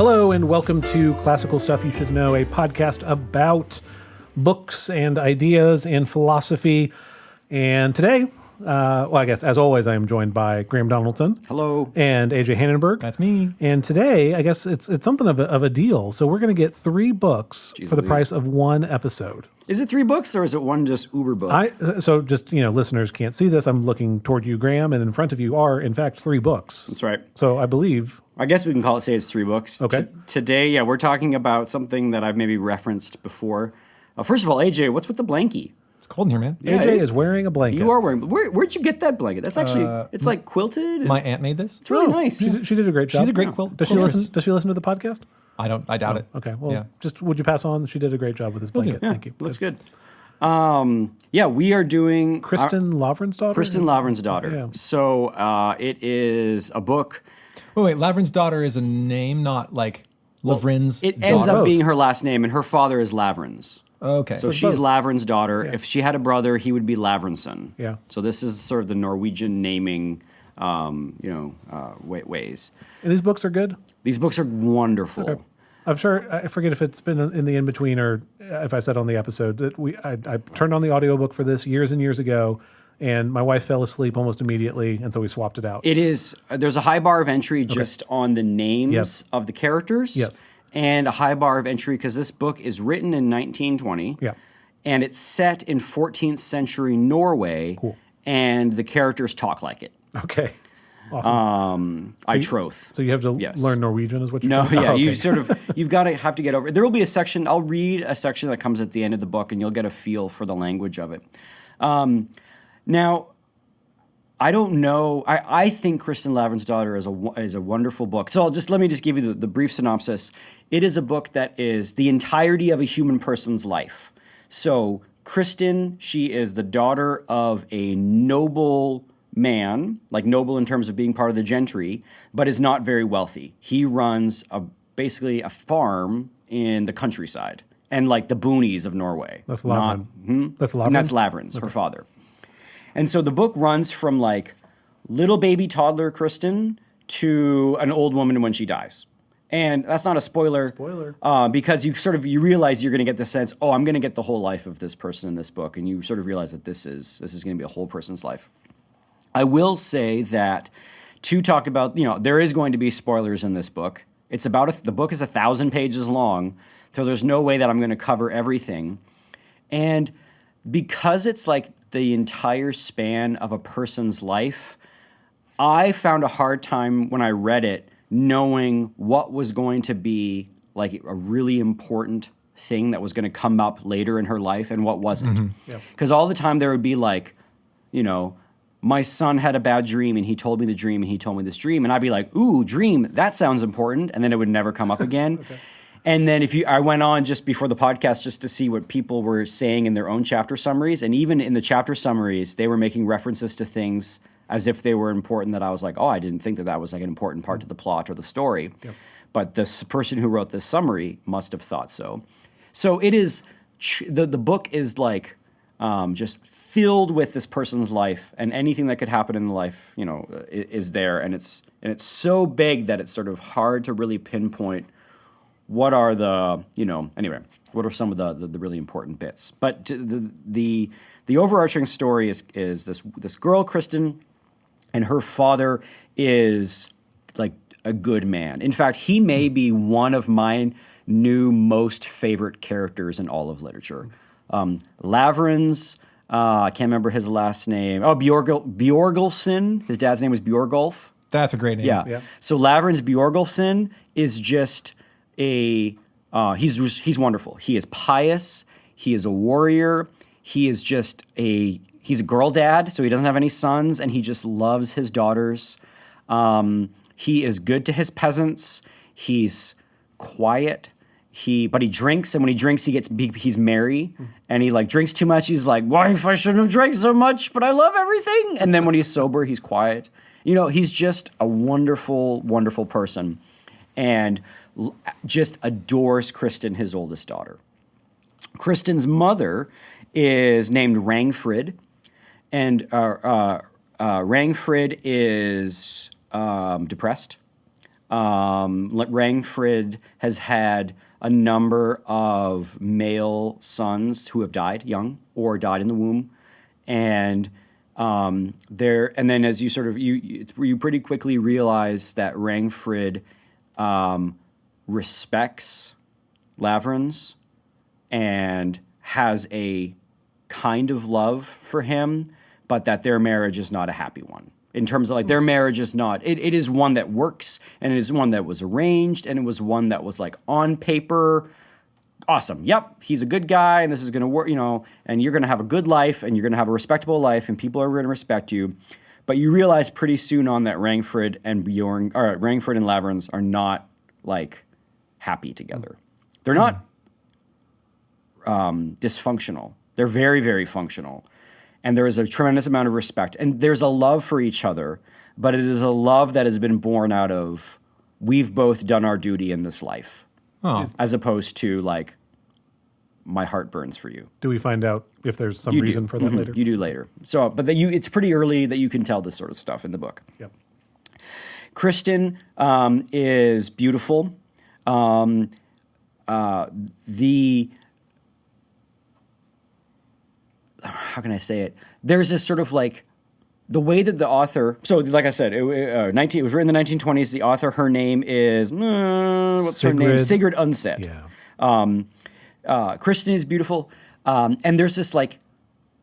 Hello and welcome to Classical Stuff You Should Know, a podcast about books and ideas and philosophy. And today, I guess as always, I am joined by Graham Donaldson. Hello. And AJ Hannenberg. That's me. And today, I guess it's something of a deal. So we're going to get 3 books for the price of 1 episode. Is it 3 books or is it one just Uber book? So just, listeners can't see this. I'm looking toward you, Graham, and in front of you are, in fact, 3 books. That's right. So I believe... I guess we can say it's 3 books. Okay. Today, we're talking about something that I've maybe referenced before. First of all, AJ, what's with the blankie? It's cold in here, man. AJ is wearing a blanket. You are wearing... Where'd you get that blanket? That's actually... it's like quilted. My aunt made this. It's really nice. She did a great job. She's a great quilt. Does she listen to the podcast? I doubt it. Okay. Well, Yeah. just would you pass on? She did a great job with this blanket. Yeah, Thank you. looks good. We are doing... Kristin Lavransdatter? Kristin Lavransdatter. Yeah. So it is a book... Wait, Lavransdatter is a name, not like Lavrin's It ends daughter? up being her last name, and her father is Lavrans. Okay. So she's both. Lavransdatter. Yeah. If she had a brother, he would be Lavransson. Yeah. So this is sort of the Norwegian naming, ways. And these books are good? These books are wonderful. Okay. I'm sure, I forget if it's been in the in-between or if I said on the episode that I turned on the audiobook for this years and years ago, and my wife fell asleep almost immediately, and so we swapped it out. It is, there's a high bar of entry just on the names Yes. of the characters. Yes. And a high bar of entry because this book is written in 1920. Yeah. And it's set in 14th century Norway. Cool. And the characters talk like it. Okay. Awesome. I troth. So you have to learn Norwegian is what you're No, saying? yeah, Oh, you okay. you've got to have to get over it. There will be a section, I'll read a section that comes at the end of the book and you'll get a feel for the language of it. Now, I don't know, I think Kristin Lavransdatter is a wonderful book. So let me just give you the brief synopsis. It is a book that is the entirety of a human person's life. So Kristin, she is the daughter of a noble man, like noble in terms of being part of the gentry, but is not very wealthy. He runs basically a farm in the countryside and like the boonies of Norway. That's Lavran. That's Lavran? And that's Lavrans, her father. And so the book runs from like little baby toddler Kristin to an old woman when she dies. And that's not a spoiler. Because you realize you're going to get the sense, I'm going to get the whole life of this person in this book. And you sort of realize that this is going to be a whole person's life. I will say that to talk about, there is going to be spoilers in this book. It's the book is 1,000 pages long, so there's no way that I'm going to cover everything. And because it's like the entire span of a person's life, I found a hard time when I read it knowing what was going to be like a really important thing that was going to come up later in her life and what wasn't. Because all the time there would be like, my son had a bad dream and he told me the dream and he told me this dream. And I'd be like, ooh, dream, that sounds important. And then it would never come up again. Okay. And then I went on just before the podcast just to see what people were saying in their own chapter summaries. And even in the chapter summaries, they were making references to things as if they were important that I was like, I didn't think that was like an important part to the plot or the story. Yep. But this person who wrote this summary must have thought so. So it is, the book is like just filled with this person's life, and anything that could happen in the life, is there. And it's so big that it's sort of hard to really pinpoint what are what are some of the really important bits. But the overarching story is this girl, Kristin, and her father is like a good man. In fact, he may be one of my new most favorite characters in all of literature. Lavrans, I can't remember his last name. Bjorgulfsson. His dad's name was Bjorgulf. That's a great name. Yeah. So Lavrans Bjorgulfsson is just he's wonderful. He is pious. He is a warrior. He is just he's a girl dad, so he doesn't have any sons, and he just loves his daughters. He is good to his peasants. He's quiet. But he drinks, and when he drinks, he's merry, and he like drinks too much. He's like, wife, I shouldn't have drank so much, but I love everything. And then when he's sober, he's quiet. He's just a wonderful, wonderful person, and just adores Kristin, his oldest daughter. Kristin's mother is named Rangfrid, and Rangfrid is depressed. Rangfrid has had a number of male sons who have died young or died in the womb, and then as you sort of you pretty quickly realize that Rangfrid respects Lavrans and has a kind of love for him, but that their marriage is not a happy one. In terms of like their marriage is not, it is one that works, and it is one that was arranged, and it was one that was like on paper, awesome. Yep, he's a good guy, and this is going to work, and you're going to have a good life, and you're going to have a respectable life, and people are going to respect you. But you realize pretty soon on that Rangfrid and Lavrans are not like happy together. They're not dysfunctional. They're very, very functional. And there is a tremendous amount of respect. And there's a love for each other, but it is a love that has been born out of, we've both done our duty in this life. Oh. As opposed to like, my heart burns for you. Do we find out if there's some reason for that later? You do later. So, but it's pretty early that you can tell this sort of stuff in the book. Yep. Kristin is beautiful. How can I say it? There's this sort of like the way that the author. So, like I said, it was written in the 1920s. The author, her name is what's her name? Sigrid Undset. Yeah. Kristin is beautiful, and there's this like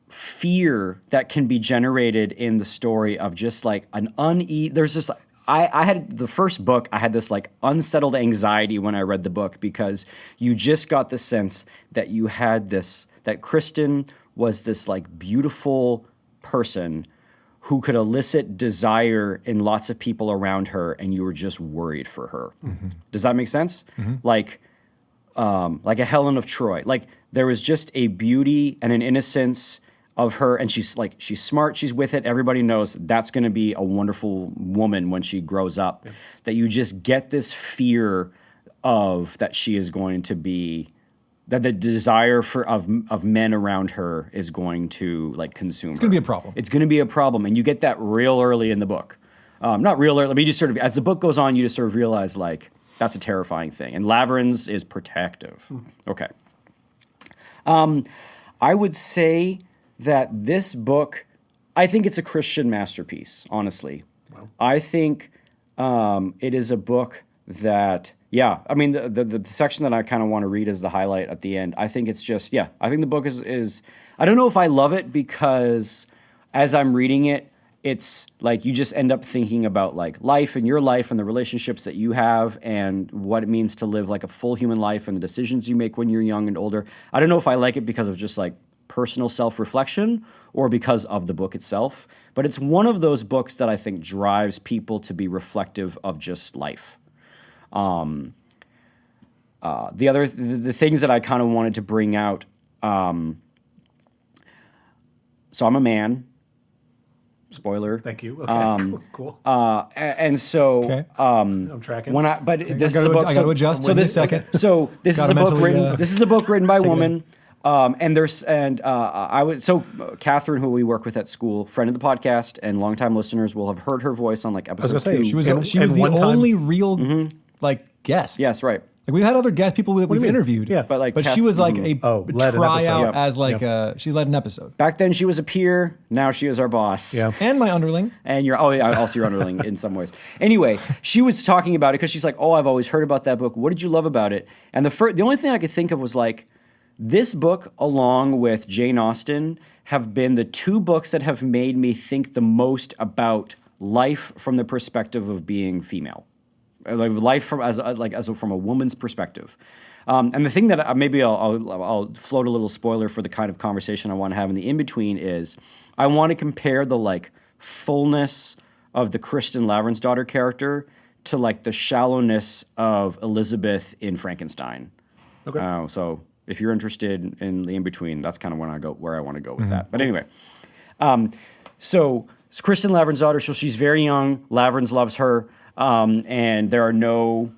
fear that can be generated in the story of just like an unease. There's this. I had the first book. I had this like unsettled anxiety when I read the book because you just got the sense that you had this that Kristin was this like beautiful person who could elicit desire in lots of people around her, and you were just worried for her. Mm-hmm. Does that make sense? Mm-hmm. Like a Helen of Troy. Like there was just a beauty and an innocence of her, and she's smart, she's with it. Everybody knows that's going to be a wonderful woman when she grows up. Yeah. That you just get this fear of that she is going to be. That the desire of men around her is going to like consume. It's going to be a problem. It's going to be a problem, and you get that real early in the book. Not real early, but you just sort of as the book goes on, you just sort of realize like that's a terrifying thing. And Lavrans is protective. Okay. I would say that this book, I think it's a Christian masterpiece. Honestly, wow. I think it is a book that. Yeah, I mean, the section that I kind of want to read is the highlight at the end. I think it's just, I think the book is I don't know if I love it because as I'm reading it, it's like you just end up thinking about like life and your life and the relationships that you have and what it means to live like a full human life and the decisions you make when you're young and older. I don't know if I like it because of just like personal self-reflection or because of the book itself, but it's one of those books that I think drives people to be reflective of just life. The things that I kind of wanted to bring out. So I'm a man. Spoiler. Thank you. Okay. Cool. And so okay. I'm tracking. This is a book. I got to adjust. So this second. So this is a book written. This is a book written by a woman. Catherine, who we work with at school, friend of the podcast, and longtime listeners will have heard her voice on like episode 2. She was the only real like guest. Yes, right. Like we've had other guests, people that we've interviewed. Yeah, but she was like a tryout as like she led an episode. Back then she was a peer. Now she is our boss. Yeah, and my underling. And you're also your underling in some ways. Anyway, she was talking about it because she's like, oh, I've always heard about that book. What did you love about it? And the only thing I could think of was like, this book, along with Jane Austen, have been the two books that have made me think the most about life from the perspective of being female. Like life from from a woman's perspective, and the thing that maybe I'll float a little spoiler for the kind of conversation I want to have in the in between is I want to compare the like fullness of the Kristin Lavransdatter character to like the shallowness of Elizabeth in Frankenstein. Okay. So if you're interested in the in between, that's kind of where I want to go with that. But anyway, so it's Kristin Lavransdatter. So she's very young. Lavrans loves her. And there are no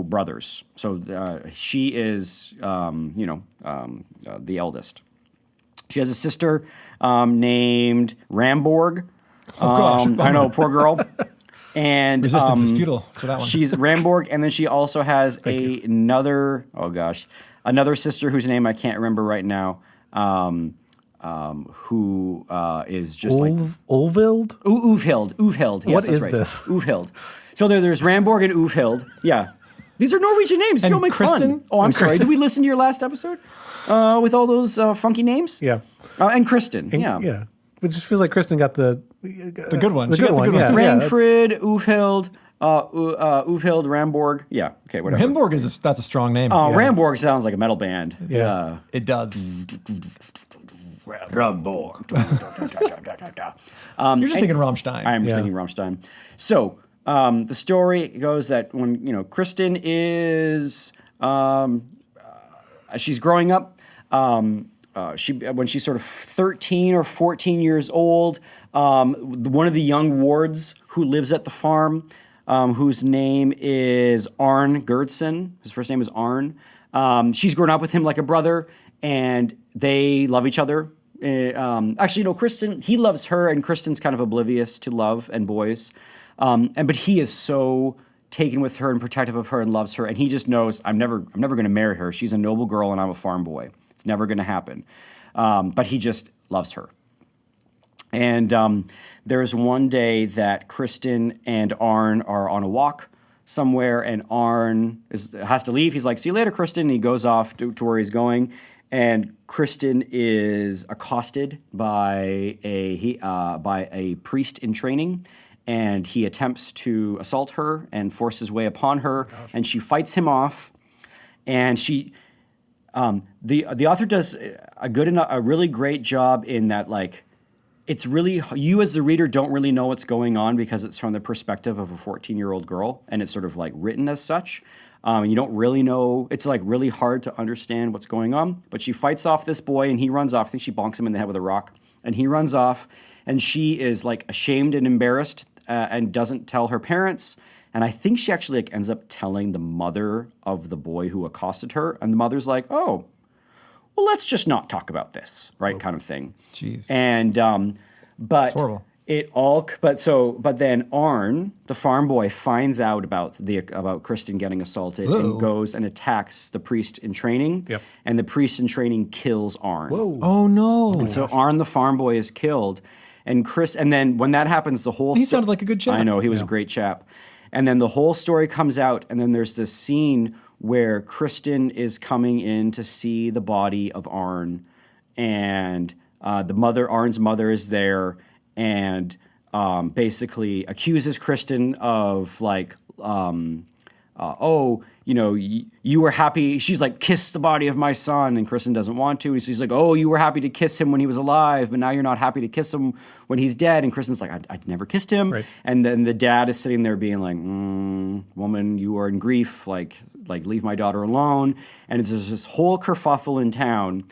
brothers. So she is, the eldest. She has a sister named Ramborg. Oh gosh, I know, poor girl. And Resistance is futile for that one. She's Ramborg, and then she also has another sister whose name I can't remember right now, who is just Ulvild? Uvhild. Yes, What that's is right. this? Uvhild. So there's Ramborg and Uvhild. Yeah. These are Norwegian names. You And don't make Kristin? fun. Oh, I'm sorry. Did we listen to your last episode with all those funky names? Yeah. And Kristin. Yeah. Yeah. It just feels like Kristin got the good one. The She good got the one. good one. Yeah. Rainfrid, Uvhild, Uvhild, Ramborg. Yeah. Okay, whatever. Himborg that's a strong name. Ramborg sounds like a metal band. Yeah. It does. Ramborg. You're just thinking Rammstein. I am thinking Rammstein. So the story goes that when Kristin is she's growing up. When she's sort of 13 or 14 years old, one of the young wards who lives at the farm, whose name is Arn Gerdson. His first name is Arn. She's grown up with him like a brother, and they love each other. Kristin, he loves her, and Kristin's kind of oblivious to love and boys. But he is so taken with her and protective of her and loves her, and he just knows I'm never going to marry her. She's a noble girl, and I'm a farm boy. It's never going to happen. But he just loves her. And there's one day that Kristin and Arn are on a walk somewhere, and Arn has to leave. He's like, "See you later, Kristin." And he goes off to where he's going. And Kristin is accosted by a priest in training, and he attempts to assault her and force his way upon her, and she fights him off. And she, the author does a really great job in that, like, it's really, you as the reader don't really know what's going on because it's from the perspective of a 14-year-old girl, and it's sort of like written as such. And you don't really know, it's like really hard to understand what's going on. But she fights off this boy, and he runs off. I think she bonks him in the head with a rock, and he runs off, and she is like ashamed and embarrassed and doesn't tell her parents. And I think she actually like ends up telling the mother of the boy who accosted her, and the mother's like, "Oh, well, let's just not talk about this," right, kind of thing. Jeez. And but it's horrible. But then Arn, the farm boy, finds out about Kristin getting assaulted and goes and attacks the priest in training. Yep. And the priest in training kills Arn. Whoa. Oh no. And so Arn, the farm boy, is killed. And then when that happens, the whole He sounded like a good chap. I know, he was a great chap. And then the whole story comes out, and then there's this scene where Kristin is coming in to see the body of Arn, and Arn's mother is there, and basically accuses Kristin of like, you were happy. She's like, "Kiss the body of my son," and Kristin doesn't want to. And she's like, "Oh, you were happy to kiss him when he was alive, but now you're not happy to kiss him when he's dead." And Kristin's like, "I'd never kissed him." Right. And then the dad is sitting there being like, "Woman, you are in grief. Like leave my daughter alone." And there's this whole kerfuffle in town,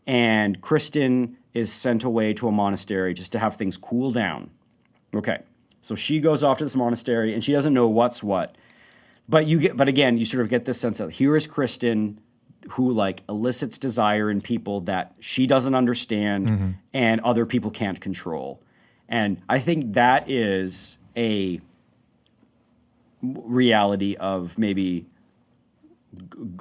and Kristin is sent away to a monastery just to have things cool down. Okay, so she goes off to this monastery, and she doesn't know what's what. But again, you sort of get this sense of here is Kristin, who like elicits desire in people that she doesn't understand and other people can't control. And I think that is a reality of maybe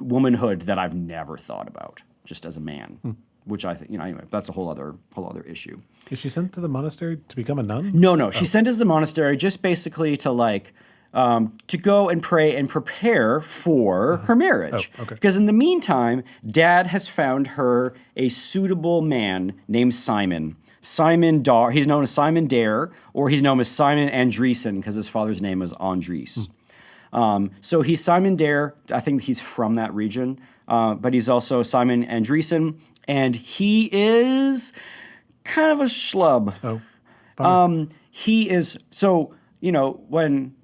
womanhood that I've never thought about just as a man. Which I think, anyway, that's a whole other issue. Is she sent to the monastery to become a nun? No. She's sent to the monastery just basically to like, to go and pray and prepare for her marriage. Oh, okay. Because in the meantime, Dad has found her a suitable man named Simon. He's known as Simon Dare, or he's known as Simon Andreessen because his father's name is Andries. So he's Simon Dare. I think he's from that region. But he's also Simon Andreessen, and he is kind of a schlub. Oh, He is, so, when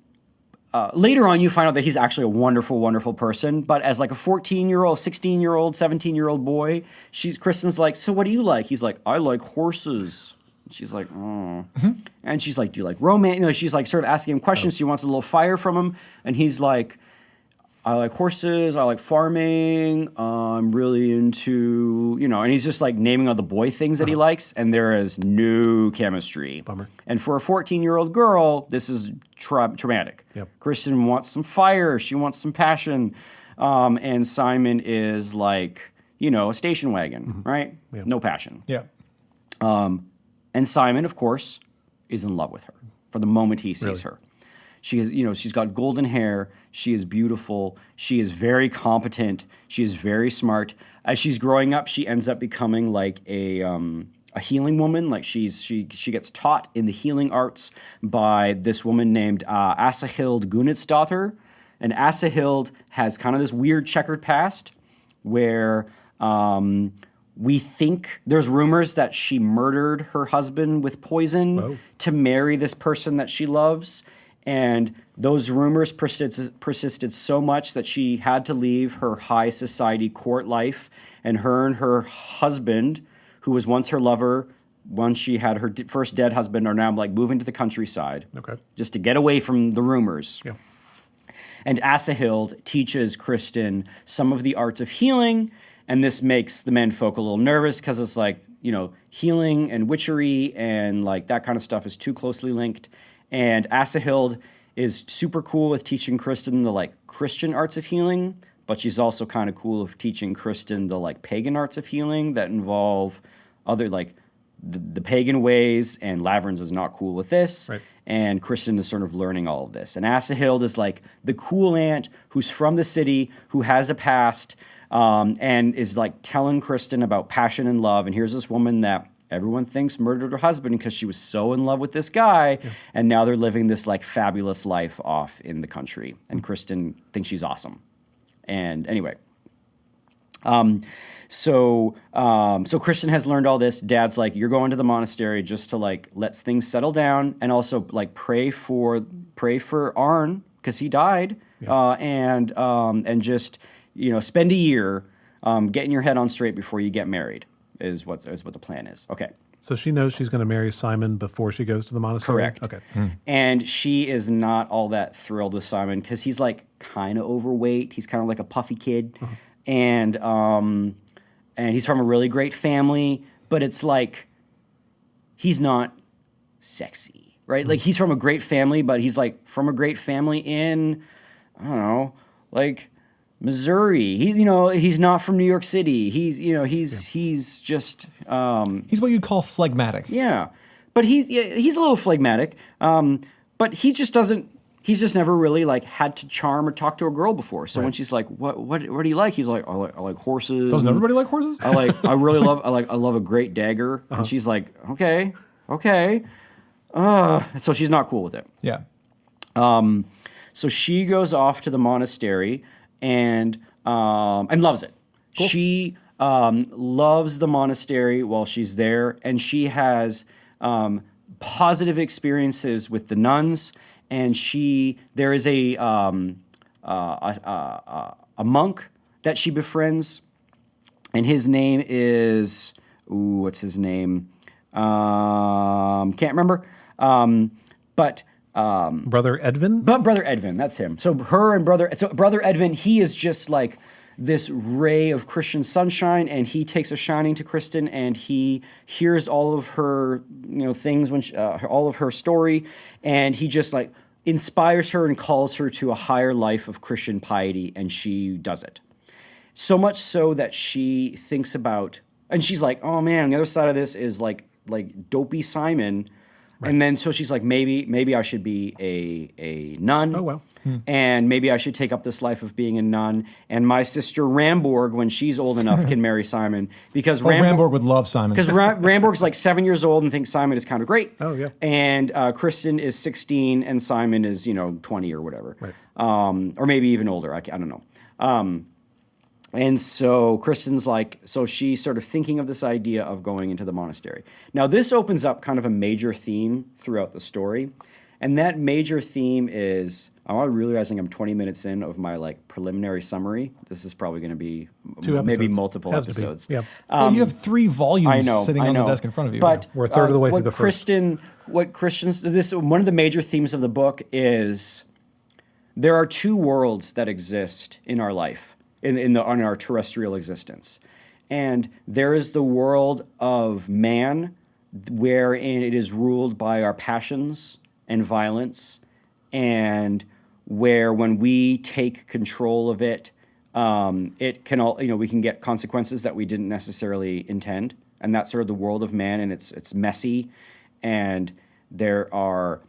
later on you find out that he's actually a wonderful, wonderful person, but as like a 14-year-old, 16-year-old, 17-year-old boy, Kristin's like, "So what do you like?" He's like, "I like horses." She's like, "Oh." And she's like, "Do you like romance?" She's like sort of asking him questions. She wants a little fire from him. And he's like, I like horses, I like farming, I'm really into, and he's just like naming all the boy things that he likes, and there is no chemistry. Bummer. And for a 14-year-old girl, this is traumatic. Yep. Kristen wants some fire, she wants some passion, and Simon is like, a station wagon, right? Yep. No passion. Yeah. And Simon, of course, is in love with her from the moment he sees Really? her. She is, she's got golden hair. She is beautiful. She is very competent. She is very smart. As she's growing up, she ends up becoming like a healing woman. Like she gets taught in the healing arts by this woman named Sigrid Undset. And Sigrid has kind of this weird checkered past where we think there's rumors that she murdered her husband with poison to marry this person that she loves. And those rumors persisted so much that she had to leave her high society court life, and her husband, who was once her lover, once she had her first dead husband, are now like moving to the countryside just to get away from the rumors. Yeah. And Sigrid teaches Kristin some of the arts of healing, and this makes the menfolk a little nervous because it's like, healing and witchery and like that kind of stuff is too closely linked. And Sigrid is super cool with teaching Kristin the like Christian arts of healing, but she's also kind of cool with teaching Kristin the like pagan arts of healing that involve other like the pagan ways. And Lavrans is not cool with this. Right. And Kristin is sort of learning all of this. And Sigrid is like the cool aunt who's from the city, who has a past, and is like telling Kristin about passion and love. And here's this woman that everyone thinks murdered her husband because she was so in love with this guy, and now they're living this like fabulous life off in the country. And Kristin thinks she's awesome. And anyway, so Kristin has learned all this. Dad's like, you're going to the monastery just to like let things settle down, and also like pray for Arn because he died, and just spend a year getting your head on straight before you get married. Is what the plan is. Okay. So she knows she's going to marry Simon before she goes to the monastery? Correct. Okay. And she is not all that thrilled with Simon because he's like kind of overweight. He's kind of like a puffy kid. And he's from a really great family, but it's like he's not sexy, right? Like he's from a great family, but he's like from a great family in, I don't know, like Missouri. He's not from New York City. He's just He's what you'd call phlegmatic. yeah. But he's a little phlegmatic. But he just doesn't. He's just never really like had to charm or talk to a girl before. So when she's like, "What do you like?" He's like, "I like horses." Doesn't everybody like horses? I love a great dagger. And she's like, "Okay." So she's not cool with it. Yeah. So she goes off to the monastery and loves it. Cool. She loves the monastery while she's there, and she has positive experiences with the nuns. And there is a monk that she befriends, and his name is what's his name? Can't remember. But Brother Edvin? But Brother Edvin, that's him. So Brother Edvin, he is just like this ray of Christian sunshine, and he takes a shining to Kristin, and he hears all of her, things when all of her story, and he just like inspires her and calls her to a higher life of Christian piety, and she does it. So much so that she thinks about, and she's like, oh man, on the other side of this is like dopey Simon. Right. And then so she's like, maybe I should be a nun. Oh, well. And maybe I should take up this life of being a nun. And my sister Ramborg, when she's old enough, can marry Simon. Because Ramborg would love Simon. Because Ramborg's like 7 years old and thinks Simon is kind of great. Oh, yeah. And Kristin is 16 and Simon is, 20 or whatever. Right. Or maybe even older. I don't know. And so Kristin's like, so she's sort of thinking of this idea of going into the monastery. Now, this opens up kind of a major theme throughout the story. And that major theme is, I'm realizing I'm 20 minutes in of my like preliminary summary. This is probably going to be maybe multiple episodes. Yeah. Well, you have 3 volumes sitting on the desk in front of you. But we're a third of the way through the first. One of the major themes of the book is there are two worlds that exist in our life, on our terrestrial existence. And there is the world of man, wherein it is ruled by our passions and violence, and where when we take control of it, it can we can get consequences that we didn't necessarily intend. And that's sort of the world of man, and it's messy, and there are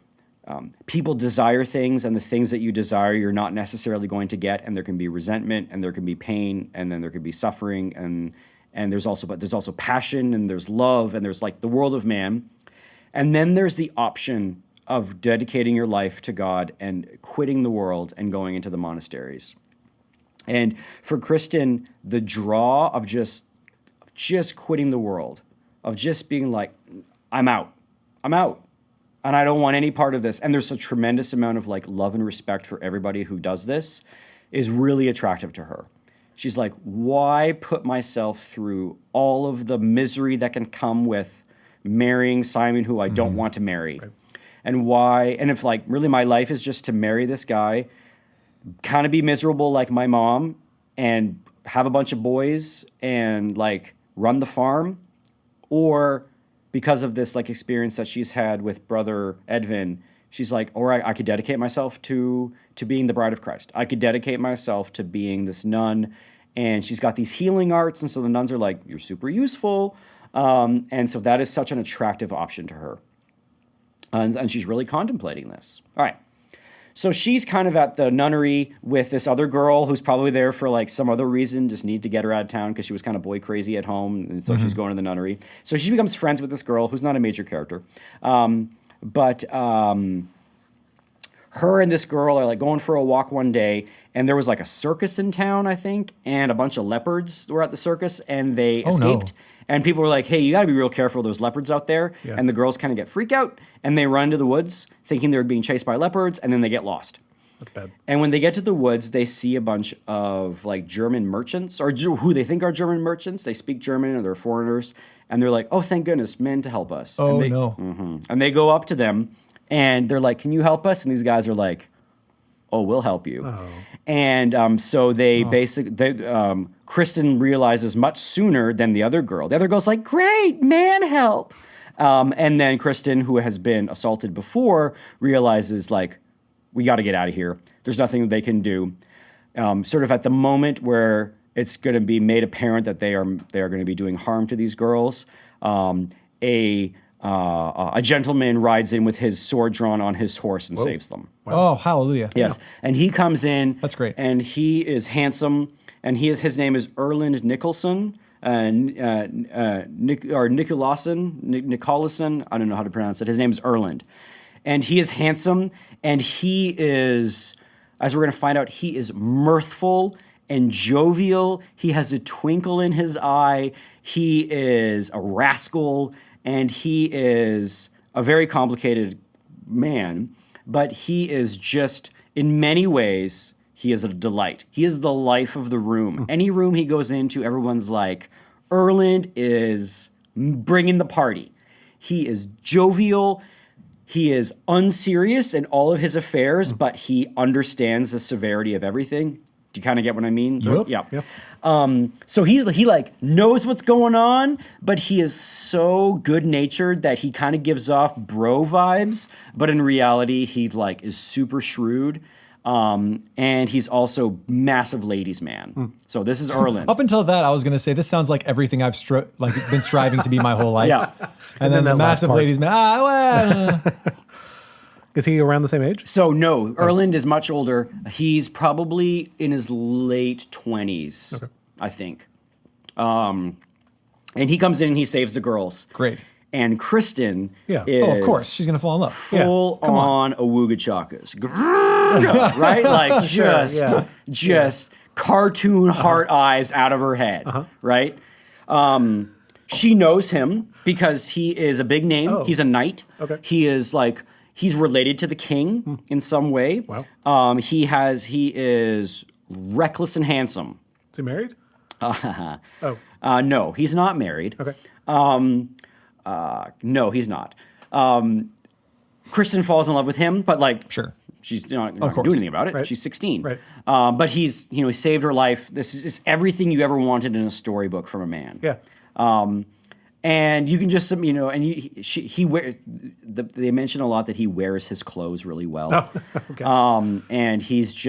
people desire things, and the things that you desire you're not necessarily going to get, and there can be resentment, and there can be pain, and then there can be suffering, and there's also passion, and there's love, and there's like the world of man. And then there's the option of dedicating your life to God and quitting the world and going into the monasteries. And for Kristin, the draw of just quitting the world, of just being like, I'm out, and I don't want any part of this. And there's a tremendous amount of like love and respect for everybody who does this, is really attractive to her. She's like, why put myself through all of the misery that can come with marrying Simon, who I don't want to marry? Right. And if like really my life is just to marry this guy, kind of be miserable like my mom, and have a bunch of boys and like run the farm, or because of this like experience that she's had with brother Edvin, she's like, or I could dedicate myself to being the bride of Christ. I could dedicate myself to being this nun. And she's got these healing arts, and so the nuns are like, you're super useful. And so that is such an attractive option to her. And she's really contemplating this. All right. So she's kind of at the nunnery with this other girl who's probably there for like some other reason, just need to get her out of town because she was kind of boy crazy at home. And so she's going to the nunnery. So she becomes friends with this girl who's not a major character. But her and this girl are like going for a walk one day, and there was like a circus in town, I think, and a bunch of leopards were at the circus, and they escaped. No. And people were like, hey, you got to be real careful. There's leopards out there. Yeah. And the girls kind of get freaked out, and they run into the woods thinking they're being chased by leopards, and then they get lost. That's bad. And when they get to the woods, they see a bunch of like German merchants, or who they think are German merchants. They speak German, or they're foreigners. And they're like, oh, thank goodness, men to help us. Oh, and no. Mm-hmm. And they go up to them, and they're like, can you help us? And these guys are like, oh, we'll help you. Oh. And so they Kristin realizes much sooner than the other girl. The other girl's like, great, man, help. And then Kristin, who has been assaulted before, realizes like, we got to get out of here. There's nothing they can do. Sort of at the moment where it's going to be made apparent that they are going to be doing harm to these girls, a gentleman rides in with his sword drawn on his horse and saves them. Wow. Oh, hallelujah. Yes. Yeah. And he comes in. That's great. And he is handsome. And his name is Erland Nicholson. Nicolason. I don't know how to pronounce it. His name is Erland. And he is handsome. And he is, as we're going to find out, he is mirthful and jovial. He has a twinkle in his eye. He is a rascal. And he is a very complicated man, but he is just, in many ways, he is a delight. He is the life of the room. Any room he goes into, everyone's like, Erland is bringing the party. He is jovial. He is unserious in all of his affairs, but he understands the severity of everything. Do you kind of get what I mean? Yep. Yeah. So he like knows what's going on, but he is so good natured that he kind of gives off bro vibes. But in reality, he like is super shrewd, and he's also massive ladies man. So this is Erland. Up until that, I was going to say this sounds like everything I've been striving to be my whole life. Yeah, and then the massive ladies man. Is he around the same age? So no, Erland is much older. He's probably in his late 20s, I think. And he comes in and he saves the girls. Great. And Kristin is... Oh, of course. She's going to fall in love. Full on awooga chakas. Right? Like just cartoon heart eyes out of her head. Right? She knows him because he is a big name. Oh. He's a knight. Okay. He is like... He's related to the king in some way. Wow. He is reckless and handsome. Is he married? No, he's not married. Okay. No, he's not. Kristin falls in love with him, but like, sure, She's not going to do anything about it. Right. She's 16. Right. But he saved her life. This is everything you ever wanted in a storybook from a man. Yeah. And you can just, and he wears, they mention a lot that he wears his clothes really well. Oh, okay. And he's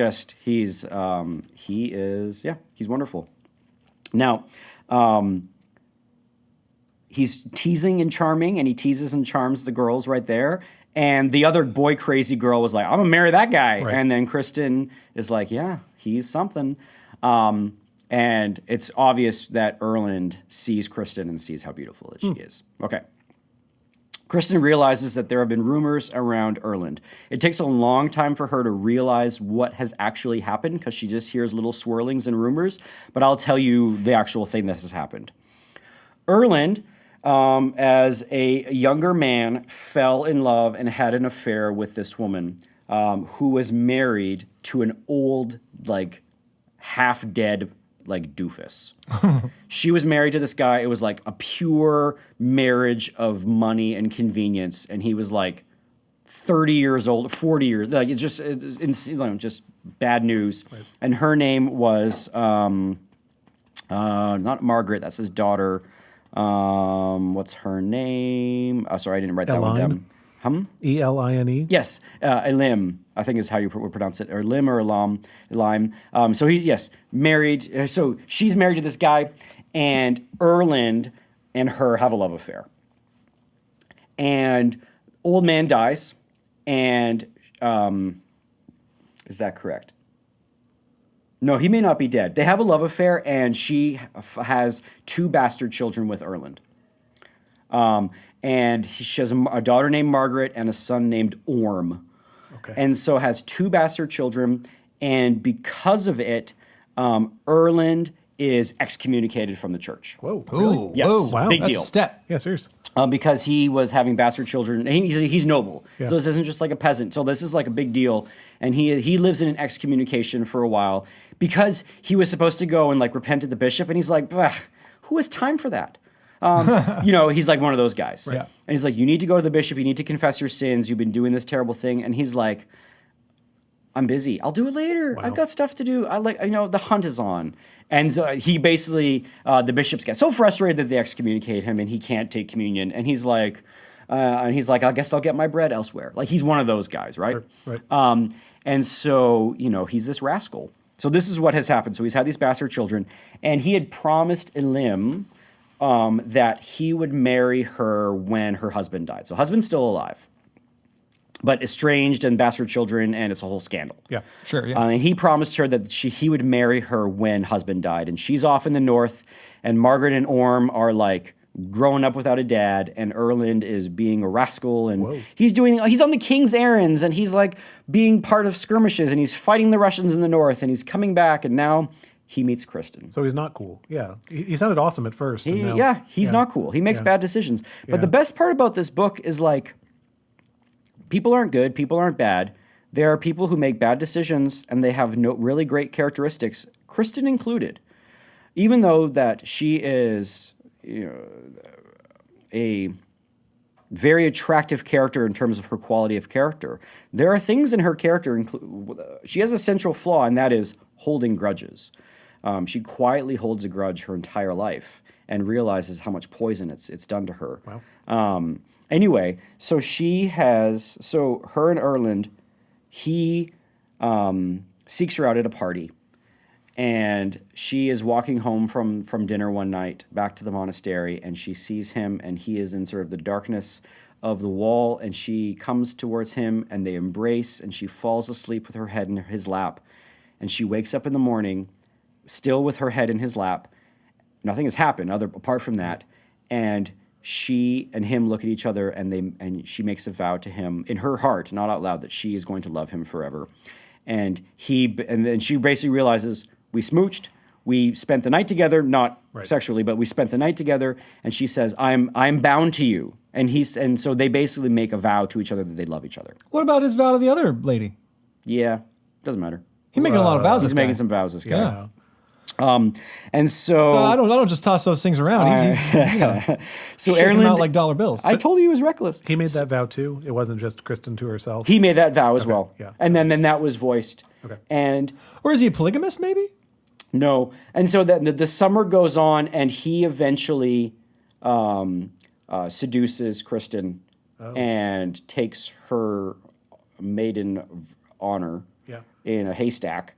wonderful. Now, he's teasing and charming, and he teases and charms the girls right there. And the other boy crazy girl was like, I'm going to marry that guy. Right. And then Kristin is like, yeah, he's something. And it's obvious that Erland sees Kristin and sees how beautiful she is. Okay. Kristin realizes that there have been rumors around Erland. It takes a long time for her to realize what has actually happened because she just hears little swirlings and rumors. But I'll tell you the actual thing that has happened. Erland, as a younger man, fell in love and had an affair with this woman who was married to an old, like, half-dead, like, doofus. She was married to this guy. It was like a pure marriage of money and convenience, and he was like 30 years old, 40 years, like just bad news. Right. And her name was not Margaret. That's his daughter. What's her name? Oh, sorry, I didn't write that one down. Eline? Yes, Elim, I think is how you would pronounce it, or Lim or Elam. So married. So she's married to this guy, and Erland and her have a love affair. And old man dies, and is that correct? No, he may not be dead. They have a love affair, and she has 2 bastard children with Erland. And she has a daughter named Margaret and a son named Orm. Okay. And so has 2 bastard children, and because of it, Erland is excommunicated from the church. Whoa. Ooh, Yes. whoa, Wow. Big that's deal. a step. Yeah, seriously. Because he was having bastard children. He's noble. Yeah. So this isn't just like a peasant. So this is like a big deal. And he lives in an excommunication for a while because he was supposed to go and like repent at the bishop. And he's like, who has time for that? He's like one of those guys. Right. And he's like, you need to go to the bishop. You need to confess your sins. You've been doing this terrible thing. And he's like, I'm busy. I'll do it later. Wow. I've got stuff to do. The hunt is on. And he basically, the bishops get so frustrated that they excommunicate him and he can't take communion. And he's like, I guess I'll get my bread elsewhere. Like, he's one of those guys, right? Sure. Right. And so, he's this rascal. So this is what has happened. So he's had these bastard children, and he had promised Elim that he would marry her when her husband died. So husband's still alive, but estranged and bastard children, and it's a whole scandal. Yeah. Sure, yeah. And he promised her that he would marry her when husband died. And she's off in the north, and Margaret and Orm are like growing up without a dad, and Erland is being a rascal, and he's on the king's errands, and he's like being part of skirmishes, and he's fighting the Russians in the north, and he's coming back, and now he meets Kristin. So he's not cool. Yeah. He sounded awesome at first. He's not cool. He makes bad decisions. But the best part about this book is like, people aren't good, people aren't bad. There are people who make bad decisions, and they have no really great characteristics, Kristin included. Even though that she is a very attractive character in terms of her quality of character, there are things in her character. She has a central flaw, and that is holding grudges. She quietly holds a grudge her entire life and realizes how much poison it's done to her. Wow. Anyway, so her and Erland, he seeks her out at a party, and she is walking home from dinner one night back to the monastery, and she sees him, and he is in sort of the darkness of the wall, and she comes towards him, and they embrace, and she falls asleep with her head in his lap, and she wakes up in the morning, still with her head in his lap. Nothing has happened apart from that, and she and him look at each other, and she makes a vow to him in her heart, not out loud, that she is going to love him forever. And then she basically realizes, we smooched, we spent the night together, not sexually, but we spent the night together. And she says, I'm bound to you. And so they basically make a vow to each other that they love each other. What about his vow to the other lady? Yeah, doesn't matter. He's making a lot of vows. He's making some vows, this guy. Yeah. And So I don't just toss those things around. He's so shaking them Erland, out like dollar bills. I told you he was reckless. He made that vow too. It wasn't just Kristin to herself. He made that vow as well. yeah. And then that was voiced. Okay. And Or is he a polygamist? Maybe. no. And so the summer goes on, and he eventually seduces Kristin and takes her maiden honor Yeah. in a haystack.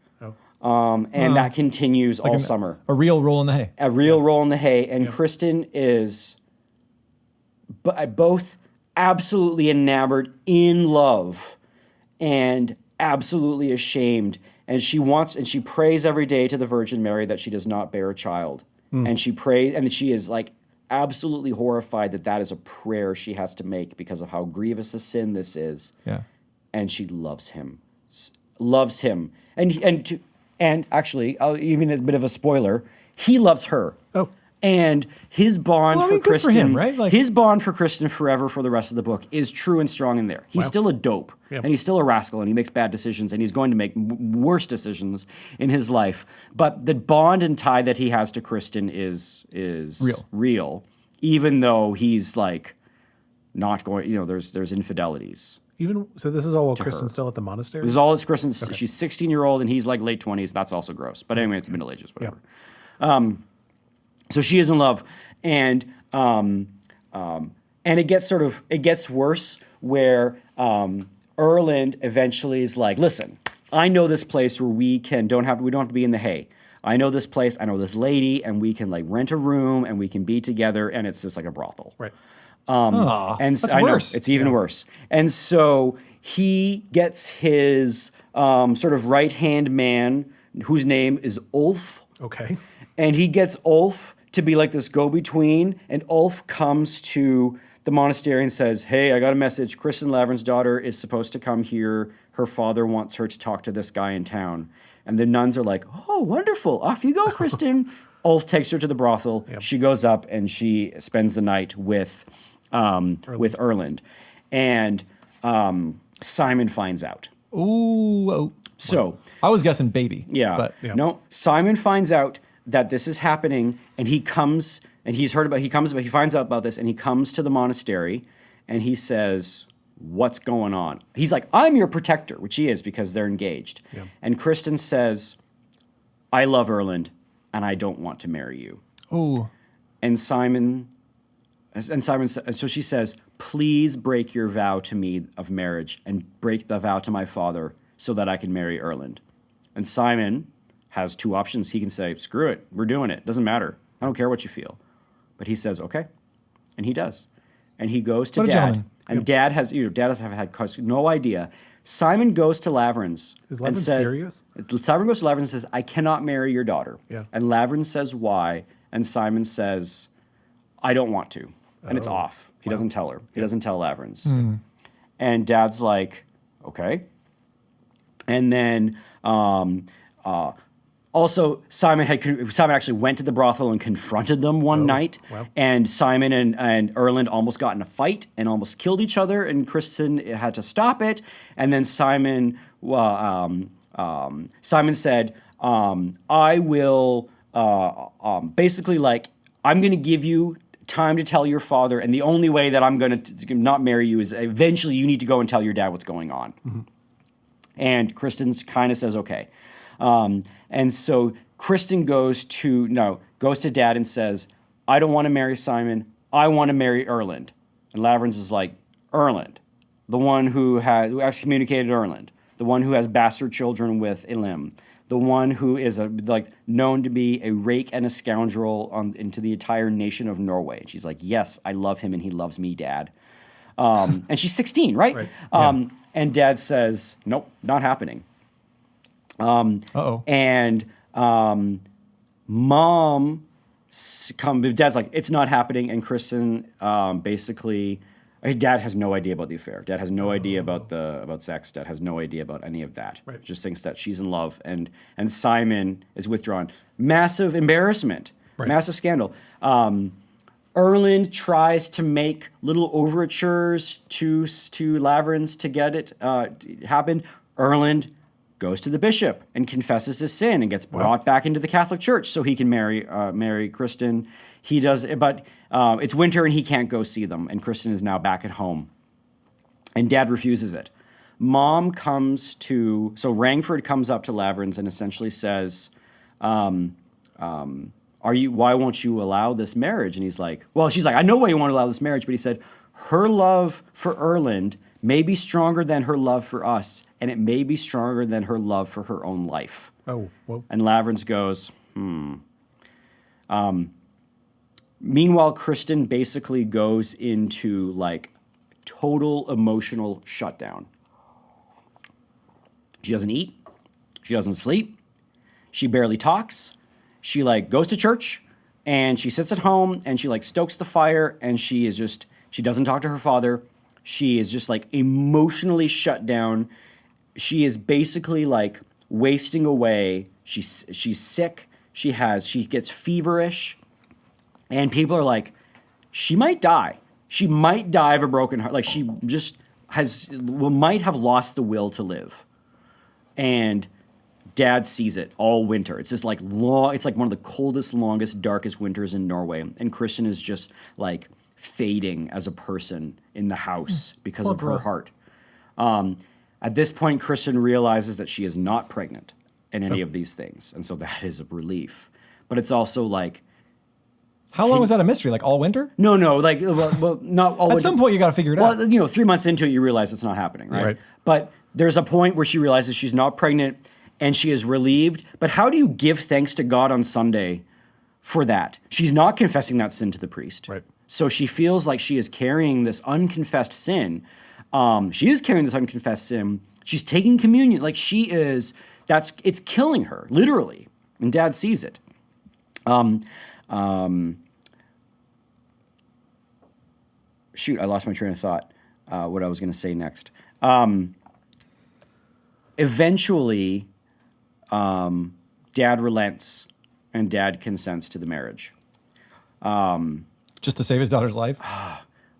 Oh. And that continues all summer. A real roll in the hay. A real roll in the hay. And Kristin is both absolutely enamored, in love, and absolutely ashamed. And she prays every day to the Virgin Mary that she does not bear a child. And she prays, and she is like absolutely horrified that is a prayer she has to make because of how grievous a sin this is. Yeah. And she loves him. And actually, even a bit of a spoiler, he loves her. Oh. And his bond Well, I mean, for good for Kristin, him, right? Like- his bond for Kristin forever for the rest of the book is true and strong in there. He's still a dope, Yeah. and he's still a rascal, and he makes bad decisions, and he's going to make worse decisions in his life. But the bond and tie that he has to Kristin is real, even though he's like not going. There's infidelities. Even so, this is all while her. Kristin's still at the monastery. This is all it's Kristin. She's 16-year-old, and he's like late 20s. That's also gross. But anyway, it's the Middle Ages, whatever. So she is in love, and it gets worse where Erland eventually is like, listen, I know this place where we don't have to be in the hay. I know this place. I know this lady, and we can like rent a room, and we can be together, and it's just like a brothel. Right. And that's I know, worse. it's even worse. And so he gets his sort of right-hand man, whose name is Ulf. Okay. And he gets Ulf to be like this go-between. And Ulf comes to the monastery and says, hey, I got a message. Kristin Lavransdatter is supposed to come here. Her father wants her to talk to this guy in town. And the nuns are like, oh, wonderful. Off you go, Kristin. Ulf takes her to the brothel. Yep. She goes up and she spends the night with Erland. And Simon finds out. Ooh. Oh. So I was guessing baby. yeah, But no. Simon finds out that this is happening, and he comes and he finds out about this, and he comes to the monastery, and he says, "What's going on?" He's like, "I'm your protector," which he is because they're engaged. Yeah. And Kristin says, "I love Erland, and I don't want to marry you." Ooh. And so she says, "Please break your vow to me of marriage and break the vow to my father so that I can marry Erland." And Simon has two options. He can say, "Screw it, we're doing it. Doesn't matter. I don't care what you feel." But he says, "Okay," and he does. And he goes to What a Dad, gentleman. and Dad has had no idea. Simon goes to Lavrans Is and Lavrans says, furious? Simon goes to Lavrans and says, "I cannot marry your daughter." Yeah. And Lavrans says, "Why?" And Simon says, "I don't want to." And it's off. He doesn't tell her. He doesn't tell Lavrans. And Dad's like, "Okay." And then also Simon actually went to the brothel and confronted them one night. Wow. And Simon and Erland almost got in a fight and almost killed each other. And Kristin had to stop it. And then Simon said, "I will basically like I'm going to give you time to tell your father, and the only way that I'm going to not marry you is eventually you need to go and tell your dad what's going on." Mm-hmm. And Kristin kind of says, "Okay." And so Kristin goes to Dad and says, "I don't want to marry Simon. I want to marry Erland." And Lavrans is like, "Erland, the one who excommunicated Erland, the one who has bastard children with Elim, the one who is known to be a rake and a scoundrel into the entire nation of Norway." And she's like, "Yes, I love him and he loves me, Dad." And she's 16, right? Yeah. And Dad says, "Nope, not happening." Uh-oh. And Dad's like, "It's not happening." And Kristin basically, Dad has no idea about the affair. Dad has no idea about sex. Dad has no idea about any of that. Right. Just thinks that she's in love, and Simon is withdrawn. Massive embarrassment. Right. Massive scandal. Erland tries to make little overtures to Lavrans to get it happen. Erland goes to the bishop and confesses his sin and gets brought back into the Catholic Church so he can marry Kristin. He does, but it's winter and he can't go see them, and Kristin is now back at home. And Dad refuses it. Mom comes to, so Rangford comes up to Lavrans and essentially says, why won't you allow this marriage? And he's like, well, she's like, I know why you won't allow this marriage, but he said, her love for Erland may be stronger than her love for us, and it may be stronger than her love for her own life. Oh, whoa. And Lavrans goes, meanwhile, Kristin basically goes into like total emotional shutdown. She doesn't eat. She doesn't sleep. She barely talks. She like goes to church and she sits at home and she like stokes the fire and she doesn't talk to her father. She is just like emotionally shut down. She is basically like wasting away. She's sick. She gets feverish. And people are like, she might die. She might die of a broken heart. Like she just might have lost the will to live. And Dad sees it all winter. It's just like it's like one of the coldest, longest, darkest winters in Norway. And Kristin is just like fading as a person in the house because of her heart. At this point, Kristin realizes that she is not pregnant in any of these things. And so that is a relief. But it's also like, how long was that a mystery? Like all winter? No, like, well not all winter. At some point, you got to figure it out. Well, 3 months into it, you realize it's not happening, right? But there's a point where she realizes she's not pregnant and she is relieved. But how do you give thanks to God on Sunday for that? She's not confessing that sin to the priest. Right. So she feels like she is carrying this unconfessed sin. She is carrying this unconfessed sin. She's taking communion. Like it's killing her, literally. And Dad sees it. Shoot, I lost my train of thought. What I was going to say next. Eventually, Dad relents and Dad consents to the marriage. Just to save his daughter's life?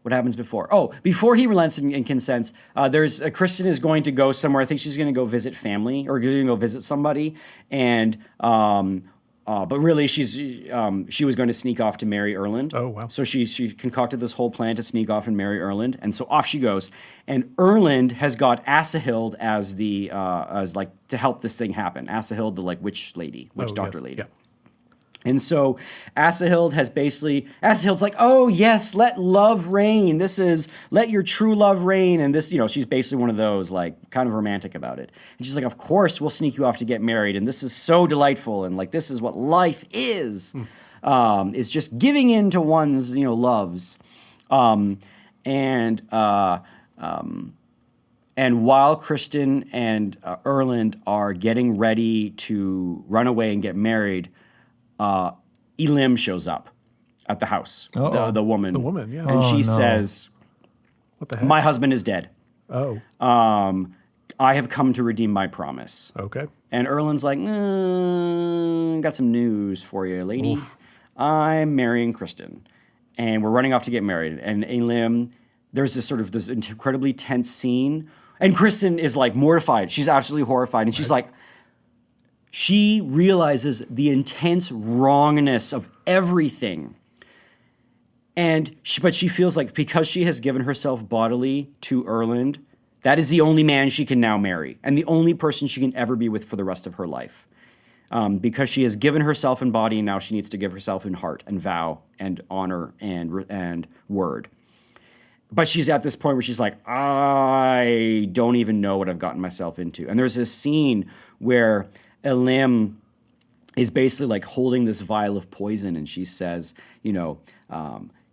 What happens before? Oh, before he relents and consents, Kristin is going to go somewhere. I think she's going to go visit family or going to go visit somebody. And but really, she was going to sneak off to marry Erland. Oh, wow. So she concocted this whole plan to sneak off and marry Erland. And so off she goes. And Erland has got Asahild as to help this thing happen. Asahild, the like witch doctor lady. Yeah. And so Asahild's like, oh yes, let love reign. Let your true love reign. And this, she's basically one of those like kind of romantic about it. And she's like, of course we'll sneak you off to get married. And this is so delightful. And like, this is what life is. Is just giving in to one's, loves. And while Kristin and Erland are getting ready to run away and get married, Elim shows up at the house, the woman. The woman, yeah. And she says, what the heck? my husband is dead. Oh. I have come to redeem my promise. Okay. And Erland's like, got some news for you, lady. Oof. I'm marrying Kristin. And we're running off to get married. And Elim, there's this incredibly tense scene. And Kristin is like mortified. She's absolutely horrified. And she's like, she realizes the intense wrongness of everything. But she feels like because she has given herself bodily to Erland, that is the only man she can now marry and the only person she can ever be with for the rest of her life. Because she has given herself in body and now she needs to give herself in heart and vow and honor and word. But she's at this point where she's like, I don't even know what I've gotten myself into. And there's this scene where Elim is basically like holding this vial of poison, and she says,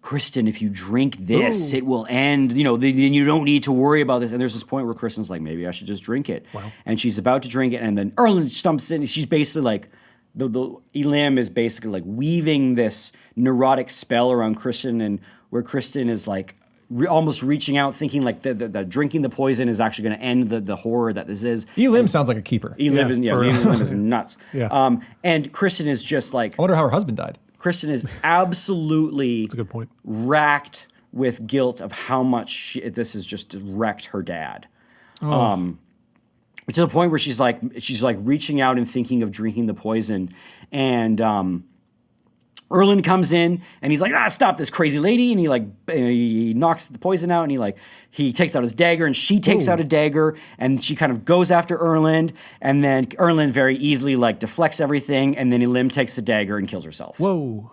Kristin, if you drink this, it will end. Then you don't need to worry about this. And there's this point where Kristin's like, maybe I should just drink it. Wow. And she's about to drink it, and then Erland stumps in. And she's basically like, the Elim is basically like weaving this neurotic spell around Kristin, and where Kristin is like almost reaching out, thinking like the drinking the poison is actually going to end the horror that this is. Elim sounds like a keeper. Elim is nuts. Yeah. And Kristin is just like, I wonder how her husband died. Kristin is absolutely That's a good point. Racked with guilt of how much this has just wrecked her dad. to the point where she's like reaching out and thinking of drinking the poison, and Erland comes in and he's like, stop this crazy lady, and he knocks the poison out, and he takes out his dagger, and she takes out a dagger, and she kind of goes after Erland, and then Erland very easily like deflects everything, and then Elim takes the dagger and kills herself. Whoa.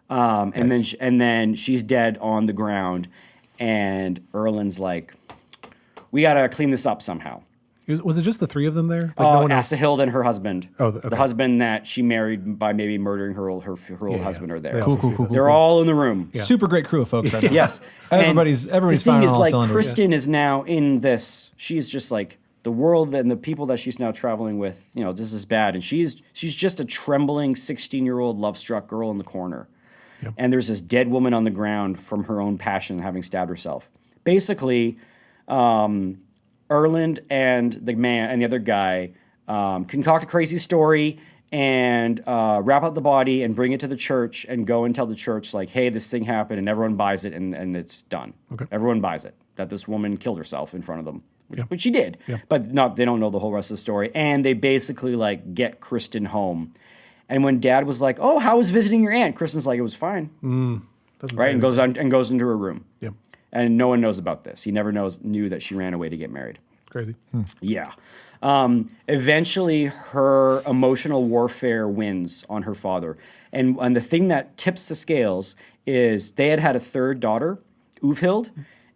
And then she's dead on the ground, and Erland's like, we gotta clean this up somehow. Was it just the three of them there? Like no one else? Asahilde and her husband. Oh, okay. The husband that she married by maybe murdering her old husband are there. They Cool, also cool, see cool, this. They're all in the room. Super great crew of folks right now. Yes. Everybody's And the thing firing is, on all like, cylinders. Kristin is now in this. She's just like the world and the people that she's now traveling with. This is bad, and she's just a trembling 16-year-old love-struck girl in the corner. Yep. And there's this dead woman on the ground from her own passion, having stabbed herself. Basically, Erland and the man and the other guy concoct a crazy story and wrap up the body and bring it to the church and go and tell the church, like, hey, this thing happened, and everyone buys it, and it's done. Okay. Everyone buys it, that this woman killed herself in front of them, Yeah. which she did. Yeah. But they don't know the whole rest of the story. And they basically, like, get Kristin home. And when Dad was like, oh, how was visiting your aunt? Kristin's like, it was fine. Doesn't Right? say And goes into her room. Yeah. And no one knows about this. He never knew that she ran away to get married. Crazy. Yeah. Eventually, her emotional warfare wins on her father. And the thing that tips the scales is they had a third daughter, Uvhild,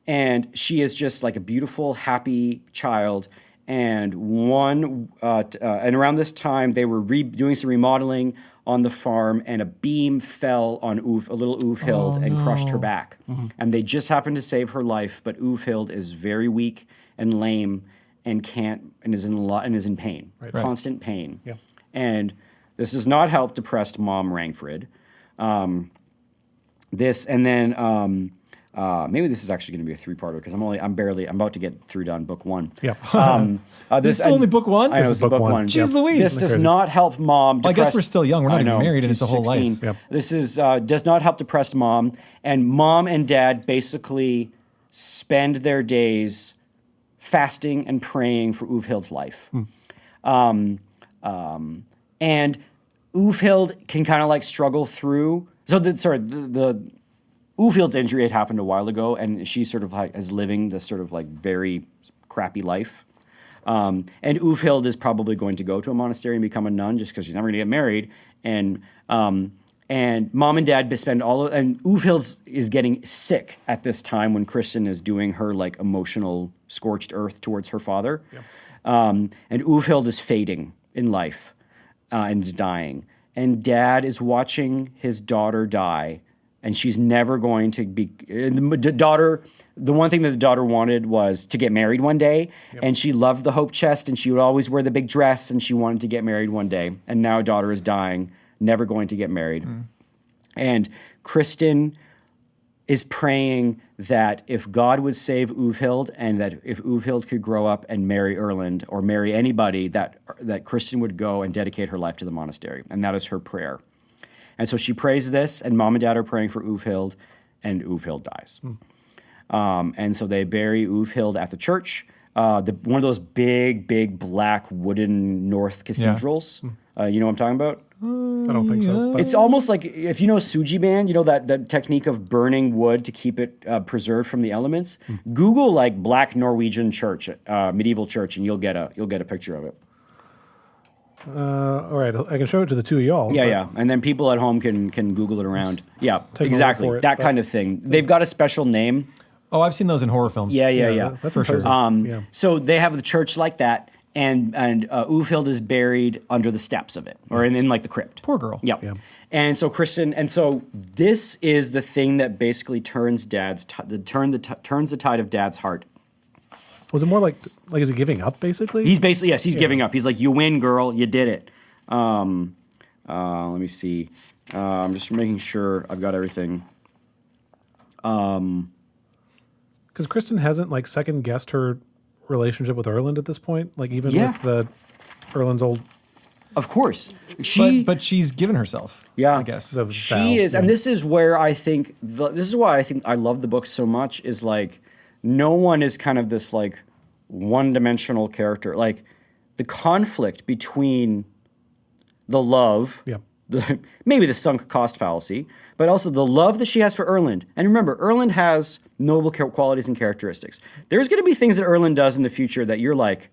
and she is just like a beautiful, happy child. And and around this time, they were doing some remodeling on the farm, and a beam fell on a little Uvhild and crushed her back. And they just happened to save her life, but Uvhild is very weak and lame and is in pain, Right. constant pain. Yeah. And this does not help depressed mom Rangfrid. Maybe this is actually going to be a three-parter because I'm about to get done book one. Yeah. This is only book one? I know, This this is is book book one. one. Jeez Louise. This does not help mom. Well, I guess we're still young. We're not I even know, married, and it's she's a whole life. 16. Yep. This is does not help depressed mom, and mom and dad basically spend their days fasting and praying for Uvhild's life. And Uvhild can kind of like struggle through. So the Uvhild's injury had happened a while ago, and she sort of like is living this sort of like very crappy life. And Uvhild is probably going to go to a monastery and become a nun just because she's never going to get married. And mom and dad spend and Uvhild is getting sick at this time when Kristin is doing her like emotional scorched earth towards her father. Yep. And Uvhild is fading in life and is dying. And dad is watching his daughter die. And she's never going to be the one thing that the daughter wanted was to get married one day. Yep. And she loved the hope chest, and she would always wear the big dress, and she wanted to get married one day. And now daughter is dying, never going to get married. And Kristin is praying that if God would save Uvhild, and that if Uvhild could grow up and marry Erland or marry anybody, that Kristin would go and dedicate her life to the monastery. And that is her prayer. And so she prays this, and mom and dad are praying for Uvhild, and Uvhild dies. And so they bury Uvhild at the church, one of those big black wooden North cathedrals. You know what I'm talking about? I don't think so. But It's almost like, if you know Suji ban, you know that technique of burning wood to keep it preserved from the elements. Google like black Norwegian church, medieval church, and you'll get a picture of it. all right, I can show it to the two of y'all. Yeah, but yeah, and then people at home can Google it around. Yeah, Take my word exactly, for it, that but- kind of thing. They've got a special name. Oh, I've seen those in horror films. Yeah. That's for sure. imposing. Yeah. So they have the church like that, and Uvhild is buried under the steps of it, or in like the crypt. Poor girl. Yep. Yeah. And so this is the thing that basically turns turns the tide of dad's heart. Was it more like is he giving up basically? He's basically he's giving up. He's like, you win, girl, you did it. Let me see. I'm just making sure I've got everything. Because Kristin hasn't like second guessed her relationship with Erland at this point. Like even with Erland's old. Of course, But she's given herself. Yeah. I guess. The vow, she is, and yeah. this is where I think this is why I think I love the book so much. Is like no one is kind of this like one-dimensional character. Like the conflict between the love, Yep. maybe the sunk cost fallacy, but also the love that she has for Erland. And remember, Erland has noble qualities and characteristics. There's going to be things that Erland does in the future that you're like,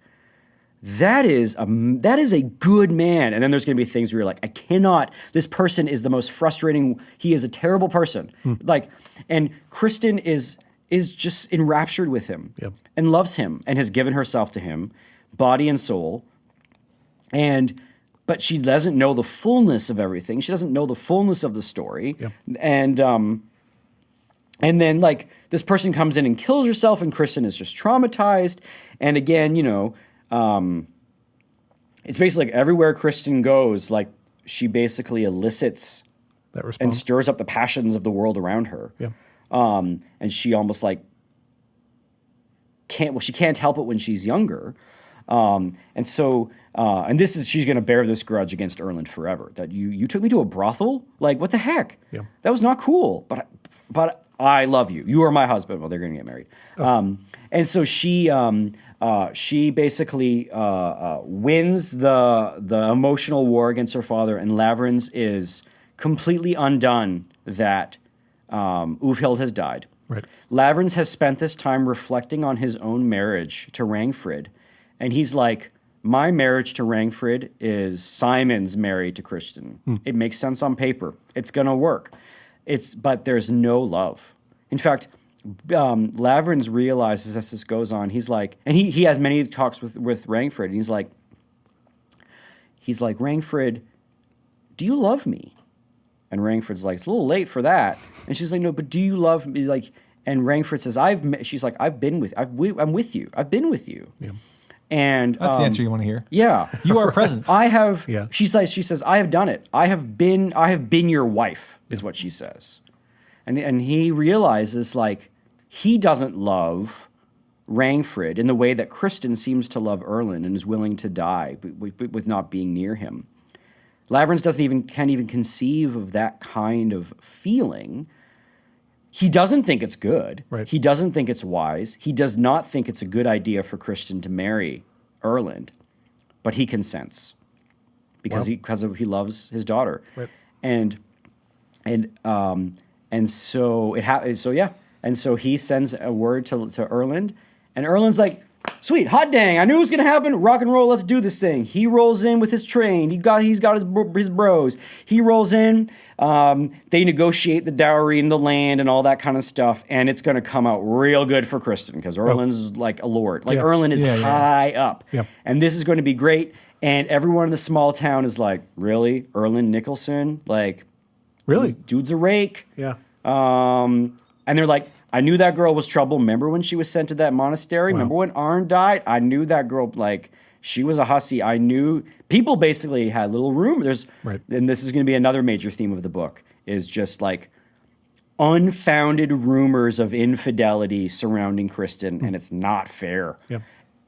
that is a good man. And then there's going to be things where you're like, I cannot, this person is the most frustrating, he is a terrible person. Like, and Kristin is just enraptured with him and loves him and has given herself to him, body and soul. But she doesn't know the fullness of everything. She doesn't know the fullness of the story. And then like this person comes in and kills herself, and Kristin is just traumatized. And again, it's basically like everywhere Kristin goes, like she basically elicits That and response. stirs up the passions of the world around her. And she almost like she can't help it when she's younger. And this is, she's going to bear this grudge against Erland forever, that you took me to a brothel? Like, what the heck? That was not cool, but I love you. You are my husband. Well, they're going to get married. And so she basically wins the emotional war against her father, and Lavrans is completely undone that Ulfhild has died. Right. Lavrans has spent this time reflecting on his own marriage to Rangfrid, and he's like, my marriage to Rangfrid is Simon's marriage to Kristin. It makes sense on paper. It's going to work. But there's no love. In fact, Lavrans realizes as this goes on, he's like, and he has many talks with Rangfrid, and he's like, Rangfrid, do you love me? And Rangfrid's like, it's a little late for that. And she's like, no, but do you love me? Like, and Rangfrid says, she's like, I'm with you. I've been with you. And That's the answer you want to hear. Yeah. You are present. I have. Yeah. She says, I have done it. I have been your wife, is what she says. And he realizes like he doesn't love Rangfrid in the way that Kristin seems to love Erland and is willing to die with not being near him. Lavrans can't even conceive of that kind of feeling. He doesn't think it's good. Right. He doesn't think it's wise. He does not think it's a good idea for Kristin to marry Erland, but he consents because he loves his daughter. Right. And so it happens. So yeah, and so he sends a word to Erland, and Erland's like, sweet, hot dang, I knew it was gonna happen. Rock and roll, let's do this thing. He rolls in with his train. He's got his bros. He rolls in. They negotiate the dowry and the land and all that kind of stuff, and it's gonna come out real good for Kristin because Erland's like a lord. Like Erland is high up, and this is going to be great. And everyone in the small town is like, really, Erland Nicholson? Like, Really? dude's a rake. Yeah. And they're like, I knew that girl was trouble. Remember when she was sent to that monastery? Remember when Arn died? I knew that girl, like, she was a hussy. I knew people basically had little rumors. And this is going to be another major theme of the book, is just like unfounded rumors of infidelity surrounding Kristin, and it's not fair.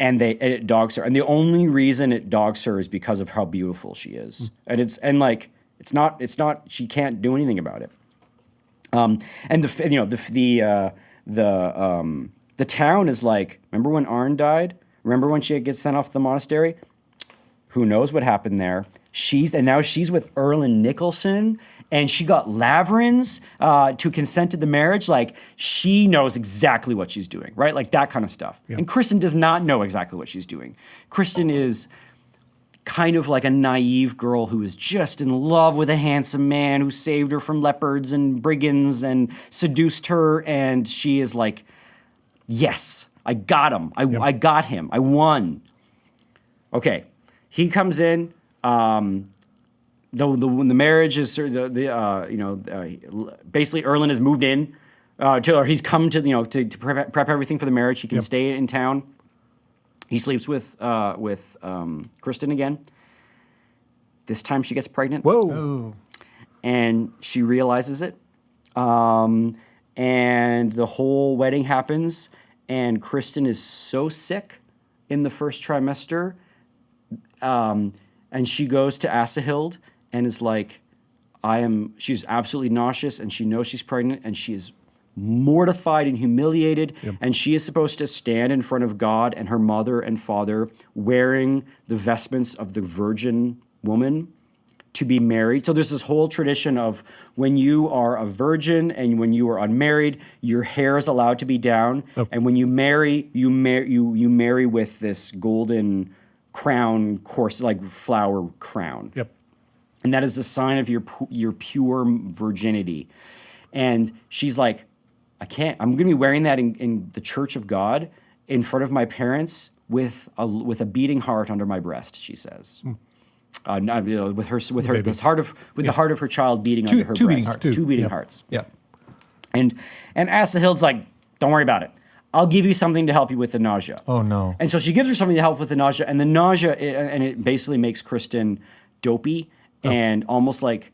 And it dogs her. And the only reason it dogs her is because of how beautiful she is. And it's not, she can't do anything about it. And the town is like, remember when Arn died? Remember when she gets sent off the monastery? Who knows what happened there? Now she's with Erland Nicholson, and she got Lavrans to consent to the marriage. Like, she knows exactly what she's doing, right? Like that kind of stuff. And Kristin does not know exactly what she's doing. Kristin is kind of like a naive girl who is just in love with a handsome man who saved her from leopards and brigands and seduced her, and she is like, yes, I got him. I got him. I won. Okay, he comes in. When the marriage is basically Erland has moved in, or he's come to prep everything for the marriage. He can stay in town. He sleeps with Kristin again. This time she gets pregnant. Whoa. Oh. And she realizes it. And the whole wedding happens. And Kristin is so sick in the first trimester. And she goes to Asahild and is like, she's absolutely nauseous, and she knows she's pregnant, and she's mortified and humiliated, and she is supposed to stand in front of God and her mother and father wearing the vestments of the virgin woman to be married. So there's this whole tradition of when you are a virgin and when you are unmarried, your hair is allowed to be down, and when you marry, you marry with this golden crown, like flower crown. Yep. And that is a sign of your pure virginity. And she's like, I'm going to be wearing that in the church of God in front of my parents with a beating heart under my breast, she says. With the heart of her child beating under her two breast. beating hearts. Two beating hearts. Yeah. And Asahild's like, don't worry about it. I'll give you something to help you with the nausea. Oh, no. And so she gives her something to help with the nausea, and the nausea, and it basically makes Kristin dopey and almost like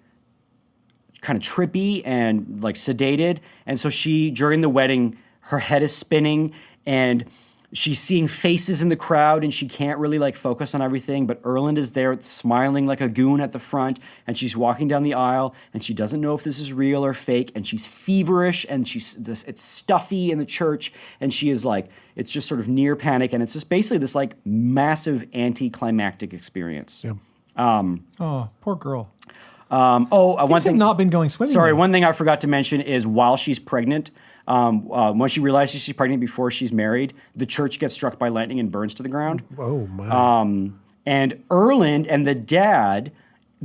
kind of trippy and like sedated. And so during the wedding, her head is spinning and she's seeing faces in the crowd and she can't really like focus on everything. But Erland is there smiling like a goon at the front, and she's walking down the aisle and she doesn't know if this is real or fake. And she's feverish and it's stuffy in the church. And she is like, it's just sort of near panic. And it's just basically this like massive anticlimactic experience. Yeah. Oh, poor girl. One thing have not been going swimming. Sorry, one thing I forgot to mention is while she's pregnant, when she realizes she's pregnant before she's married, the church gets struck by lightning and burns to the ground. Oh, my. And Erland and the dad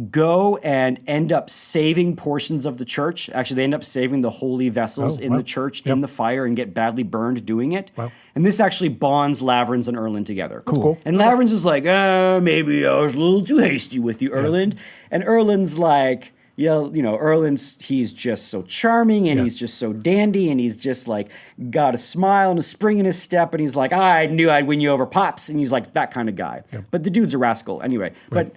go and end up saving portions of the church. Actually, they end up saving the holy vessels in the church in the fire and get badly burned doing it. Wow. And this actually bonds Lavrans and Erland together. Cool. And Lavrans is like, maybe I was a little too hasty with you, Erland. And Erland's like, Erland's, he's just so charming and he's just so dandy and he's just like got a smile and a spring in his step and he's like, I knew I'd win you over, Pops. And he's like that kind of guy. Yeah. But the dude's a rascal anyway. Right. But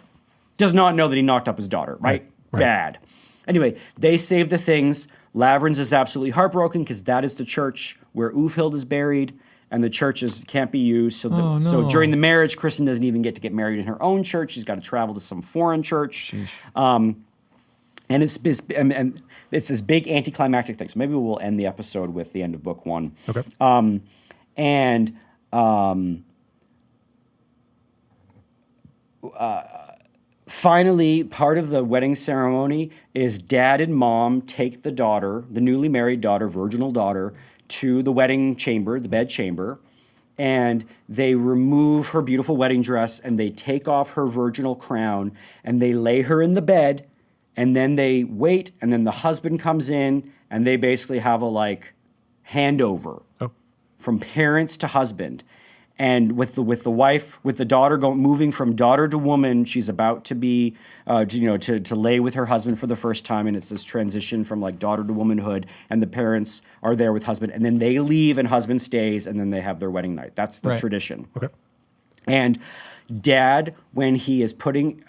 does not know that he knocked up his daughter, right? Bad. Anyway, they save the things. Lavrans is absolutely heartbroken because that is the church where Ulfhild is buried, and the churches can't be used. So, so during the marriage, Kristin doesn't even get married in her own church. She's got to travel to some foreign church. And it's this big anticlimactic thing. So maybe we'll end the episode with the end of book one. Okay. Finally, part of the wedding ceremony is dad and mom take the daughter, the newly married daughter, virginal daughter, to the wedding chamber, the bed chamber, and they remove her beautiful wedding dress and they take off her virginal crown and they lay her in the bed, and then they wait, and then the husband comes in and they basically have a like handover from parents to husband. And with the wife, with the daughter moving from daughter to woman, she's about to be, to lay with her husband for the first time, and it's this transition from like daughter to womanhood. And the parents are there with husband, and then they leave, and husband stays, and then they have their wedding night. That's the tradition. Okay. And dad, when he is putting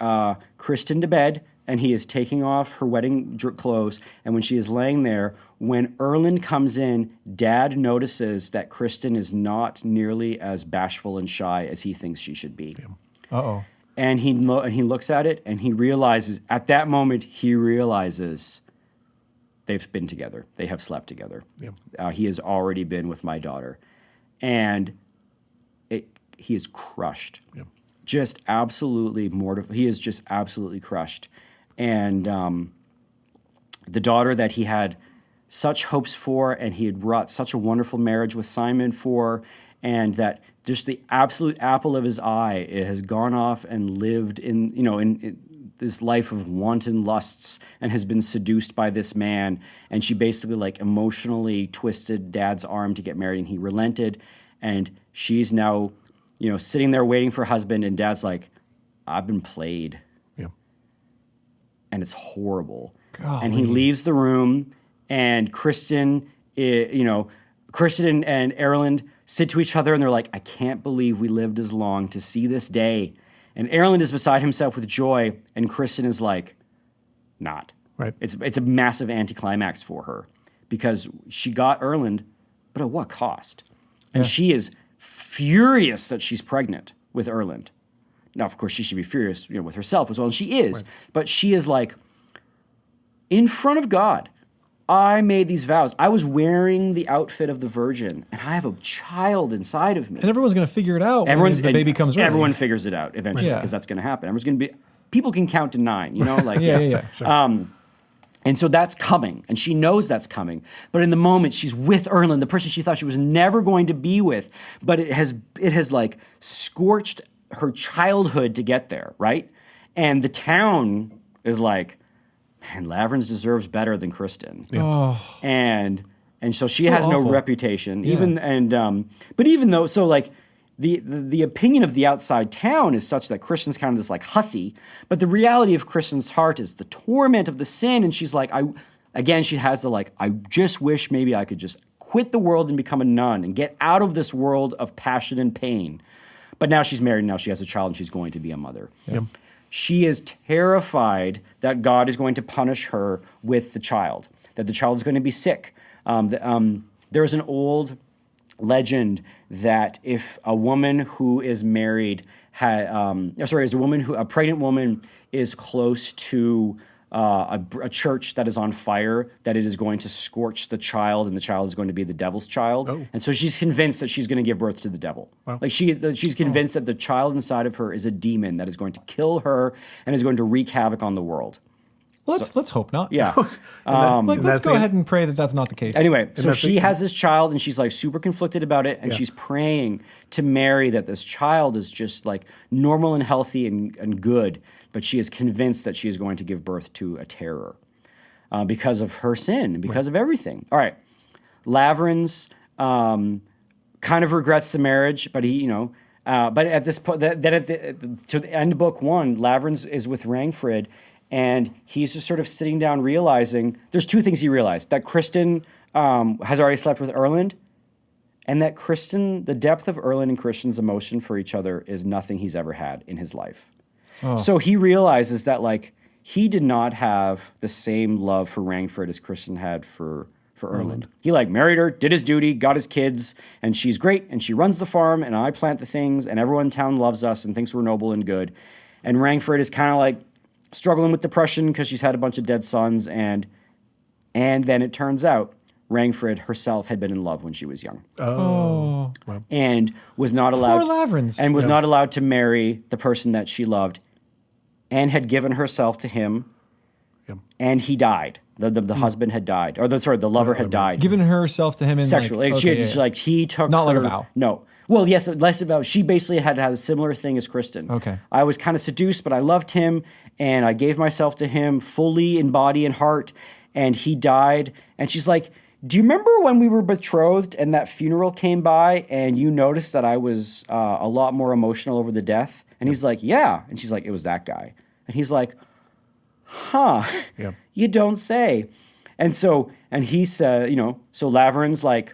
Kristin to bed, and he is taking off her wedding clothes, and when she is laying there, when Erland comes in, dad notices that Kristin is not nearly as bashful and shy as he thinks she should be. Uh-oh. And he looks at it, and he realizes, at that moment, they've been together. They have slept together. Yeah. He has already been with my daughter. And he is crushed. Yeah. Just absolutely mortified. He is just absolutely crushed. And the daughter that he had such hopes for, and he had wrought such a wonderful marriage with Simon for, and that just the absolute apple of his eye, it has gone off and lived in this life of wanton lusts and has been seduced by this man. And she basically like emotionally twisted dad's arm to get married, and he relented. And she's now, sitting there waiting for her husband, and dad's like, I've been played. Yeah. And it's horrible. Golly. And he leaves the room, and Kristin and Erland sit to each other, and they're like, I can't believe we lived as long to see this day. And Erland is beside himself with joy, and Kristin is like, not. Right. It's a massive anticlimax for her because she got Erland, but at what cost? And she is furious that she's pregnant with Erland. Now, of course, she should be furious, with herself as well, and she is. Right. But she is like, in front of God, I made these vows. I was wearing the outfit of the virgin, and I have a child inside of me. And everyone's going to figure it out when the baby comes ready. Everyone figures it out eventually because that's going to happen. Everyone's going to be. People can count to 9, you know, like Sure. And so that's coming, and she knows that's coming. But in the moment, she's with Erland, the person she thought she was never going to be with. But it has like scorched her childhood to get there, right? And the town is like, man, Lavrans deserves better than Kristin. Yeah. Oh. And so she So has no awful. reputation. Yeah. But even though, so like the opinion of the outside town is such that Kristin's kind of this like hussy, but the reality of Kristin's heart is the torment of the sin. And she's like, she has the like, I just wish maybe I could just quit the world and become a nun and get out of this world of passion and pain. But now she's married, now she has a child, and she's going to be a mother. Yep. She is terrified that God is going to punish her with the child, that the child is going to be sick. There's an old legend that if a woman who is married a pregnant woman is close to a church that is on fire, that it is going to scorch the child, and the child is going to be the devil's child. Oh. And so she's convinced that she's going to give birth to the devil. Wow. Like she's convinced that the child inside of her is a demon that is going to kill her and is going to wreak havoc on the world. Let's hope not. Yeah. Let's go ahead and pray that that's not the case. Anyway, so that's she the- has this child, and she's like super conflicted about it, and she's praying to Mary that this child is just like normal and healthy and good, but she is convinced that she is going to give birth to a terror because of her sin and because of everything. All right, Lavrans kind of regrets the marriage, but he, but at this point, to the end of book 1, Lavrans is with Ragnfrid. And he's just sort of sitting down realizing, there's 2 things he realized. That Kristin has already slept with Erland, and that the depth of Erland and Kristin's emotion for each other is nothing he's ever had in his life. Oh. So he realizes that like he did not have the same love for Ragnfrid as Kristin had for Erland. He like married her, did his duty, got his kids, and she's great, and she runs the farm, and I plant the things, and everyone in town loves us and thinks we're noble and good. And Ragnfrid is kind of like struggling with depression because she's had a bunch of dead sons, and then it turns out Ragnfrid herself had been in love when she was young. Oh. Wow. And was not allowed Poor Lavrans. and was not allowed to marry the person that she loved, and had given herself to him, and he died. The husband had died, or the lover had died. Given herself to him in Sexually. He took Not her, like a vow. No. Well, yes, less about. She basically had a similar thing as Kristin. Okay. I was kind of seduced, but I loved him, and I gave myself to him fully in body and heart, and he died. And she's like, do you remember when we were betrothed and that funeral came by, and you noticed that I was a lot more emotional over the death? And he's like, yeah. And she's like, it was that guy. And he's like, huh, you don't say. And he said, so Lavrans like,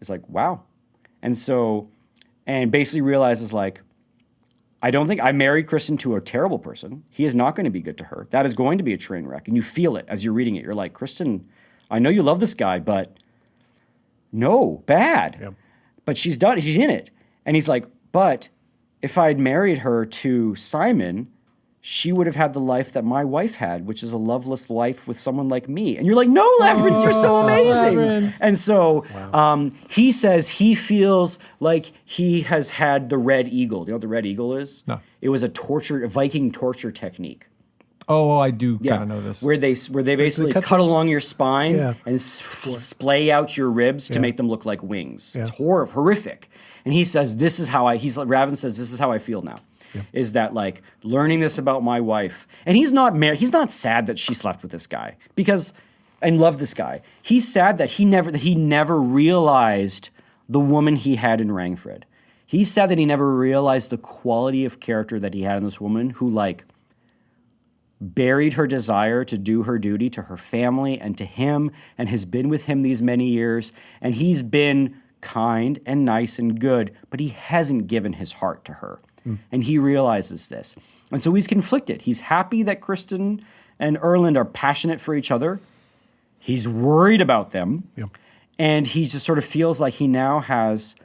it's like, wow. And basically realizes like, I don't think I married Kristin to a terrible person. He is not going to be good to her. That is going to be a train wreck. And you feel it as you're reading it. You're like, Kristin, I know you love this guy, but no, bad. Yep. But she's in it. And he's like, but if I'd married her to Simon, she would have had the life that my wife had, which is a loveless life with someone like me. And you're like, no, Lavrans, you're so amazing. Lavrans. And so he says he feels like he has had the red eagle. Do you know what the red eagle is? No. It was a Viking torture technique. Oh, I do kind of know this. Where they basically cut along your spine and splay out your ribs to make them look like wings. Yeah. It's horrific. And he says, Raven says, this is how I feel now. Yeah. Is that like learning this about my wife? And he's not married. He's not sad that she slept with this guy and loved this guy. He's sad that he never realized the woman he had in Ragnfrid. He's sad that he never realized the quality of character that he had in this woman who like buried her desire to do her duty to her family and to him, and has been with him these many years. And he's been kind and nice and good, but he hasn't given his heart to her. And he realizes this. And so he's conflicted. He's happy that Kristin and Erland are passionate for each other. He's worried about them. Yep. And he just sort of feels like he now has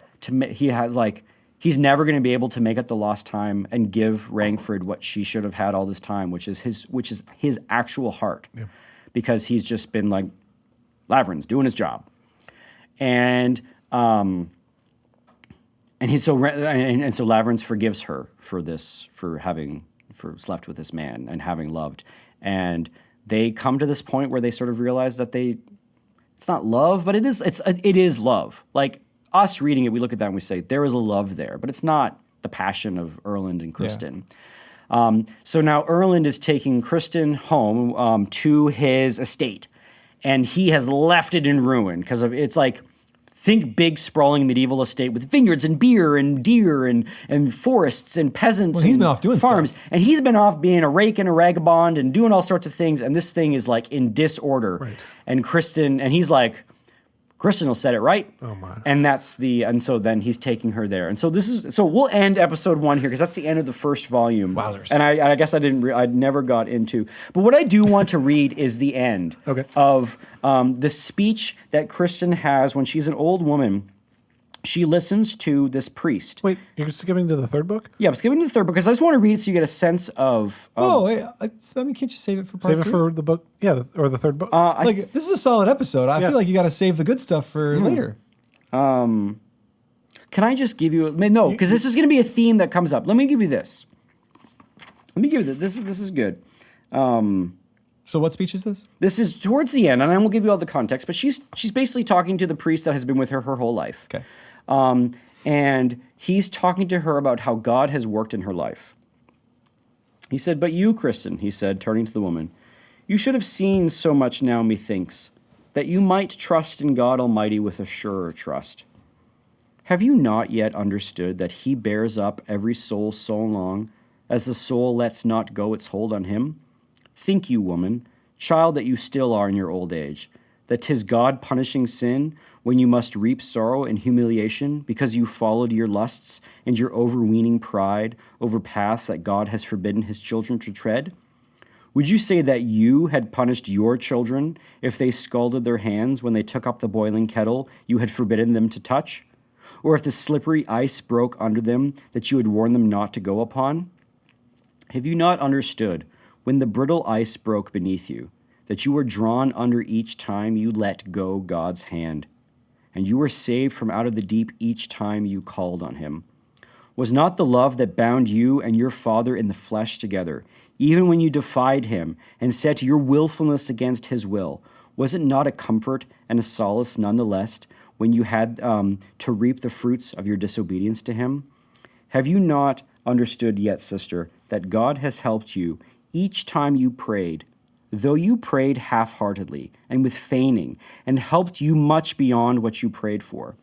he's never going to be able to make up the lost time and give Rangford what she should have had all this time, which is his actual heart, because he's just been like Lavrans doing his job, and so Lavrans forgives her for this, for slept with this man and having loved, and they come to this point where they sort of realize that it's not love, but it is love. Like us reading it, we look at that and we say there is a love there, but it's not the passion of Erland and Kristin. So now Erland is taking Kristin home to his estate, and he has left it in ruin because of it's like, think big sprawling medieval estate with vineyards and beer and deer and forests and peasants. Well, he's and been off doing farms, stuff. and he's been off being a rake and a vagabond and doing all sorts of things. And this thing is like in disorder. Right. And he's like, Kristin will set it right. Oh my! And so then he's taking her there. And so we'll end episode 1 here because that's the end of the first volume. Wowzers. And I guess I never got into. But what I do want to read is the end of the speech that Kristin has when she's an old woman. She listens to this priest. Wait, you're skipping to the third book? Yeah, I'm skipping to the third book because I just want to read it so you get a sense of. Wait, I mean, can't you save it for part Save it 3? for the book? Yeah, or the third book? This is a solid episode. I feel like you got to save the good stuff for later. Can I just give you no? Because this is going to be a theme that comes up. Let me give you this. This is good. So what speech is this? This is towards the end, and I won't give you all the context. But she's basically talking to the priest that has been with her whole life. Okay. And he's talking to her about how God has worked in her life. He said, "But you, Kristin," he said, turning to the woman, "you should have seen so much now, methinks, that you might trust in God Almighty with a surer trust. Have you not yet understood that he bears up every soul so long as the soul lets not go its hold on him? Think you, woman, child that you still are in your old age, that 'tis God punishing sin when you must reap sorrow and humiliation because you followed your lusts and your overweening pride over paths that God has forbidden his children to tread? Would you say that you had punished your children if they scalded their hands when they took up the boiling kettle you had forbidden them to touch? Or if the slippery ice broke under them that you had warned them not to go upon? Have you not understood, when the brittle ice broke beneath you, that you were drawn under each time you let go God's hand, and you were saved from out of the deep each time you called on him? Was not the love that bound you and your father in the flesh together, even when you defied him and set your willfulness against his will, was it not a comfort and a solace nonetheless when you had to reap the fruits of your disobedience to him? Have you not understood yet, sister, that God has helped you each time you prayed, though you prayed half-heartedly and with feigning, and helped you much beyond what you prayed for?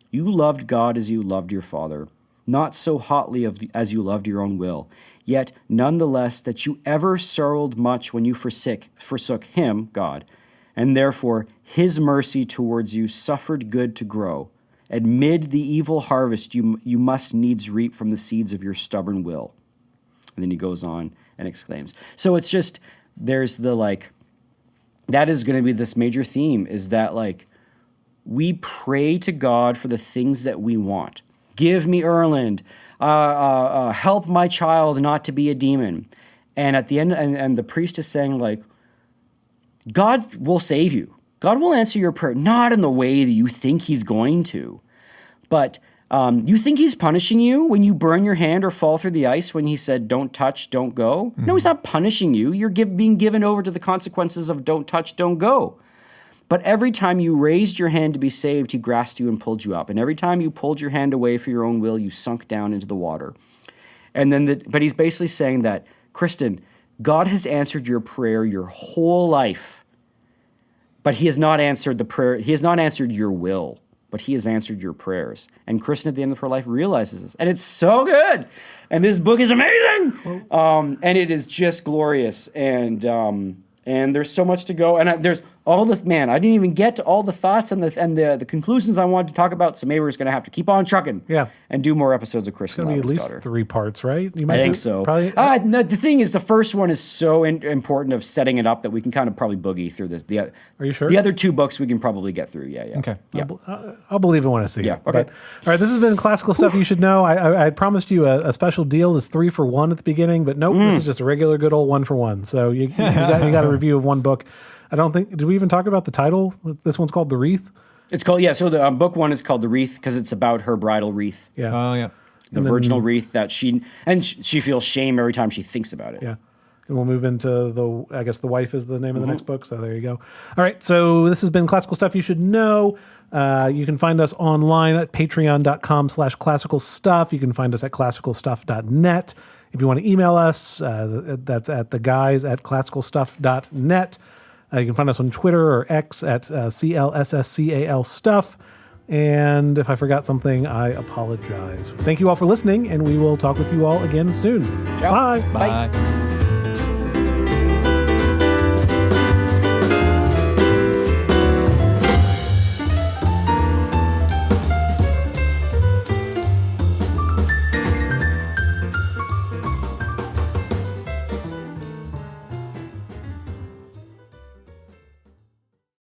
You loved God as you loved your father, not so hotly as you loved your own will, yet none the less that you ever sorrowed much when you forsook him, God, and therefore his mercy towards you suffered good to grow, amid the evil harvest you must needs reap from the seeds of your stubborn will." And then he goes on and exclaims. So it's just, there's the that is going to be this major theme, is that we pray to God for the things that we want. Give me Erland, help my child not to be a demon. And at the end, and the priest is saying God will save you. God will answer your prayer, not in the way that you think he's going to, but you think he's punishing you when you burn your hand or fall through the ice when he said, "Don't touch, don't go"? Mm-hmm. No, he's not punishing you. You're being given over to the consequences of don't touch, don't go. But every time you raised your hand to be saved, he grasped you and pulled you up. And every time you pulled your hand away for your own will, you sunk down into the water. And then, but he's basically saying that, Kristin, God has answered your prayer your whole life, but he has not answered the prayer. He has not answered your will, but he has answered your prayers. And Kristin at the end of her life realizes this. And it's so good. And this book is amazing. And it is just glorious. And there's so much to go. And there's I didn't even get to all the thoughts and the conclusions I wanted to talk about. So maybe we're just going to have to keep on trucking. Yeah. And do more episodes of Kristin It's going to be at least Lavransdatter. 3 parts, right? You I might think do- so. Probably. No, the thing is, the first one is so important of setting it up that we can kind of probably boogie through this. Are you sure? The other 2 books we can probably get through. Yeah. Okay. Yeah. I'll believe it when I see Yeah, it. okay. But, all right, this has been classical stuff you should know. I promised you a special deal. This 3 for 1 at the beginning, but nope, this is just a regular good old 1 for 1. So you got a review of 1 book. I don't think, did we even talk about the title? This one's called The Wreath. It's called, so the book 1 is called The Wreath because it's about her bridal wreath. Yeah. Oh, yeah. The virginal wreath that she feels shame every time she thinks about it. Yeah. And we'll move into the wife is the name of the next book. So there you go. All right. So this has been Classical Stuff You Should Know. You can find us online at patreon.com/classical stuff. You can find us at classicalstuff.net. If you want to email us, that's at theguys@classicalstuff.net. You can find us on Twitter or X at CLSSCAL stuff. And if I forgot something, I apologize. Thank you all for listening, and we will talk with you all again soon. Ciao. Bye. Bye.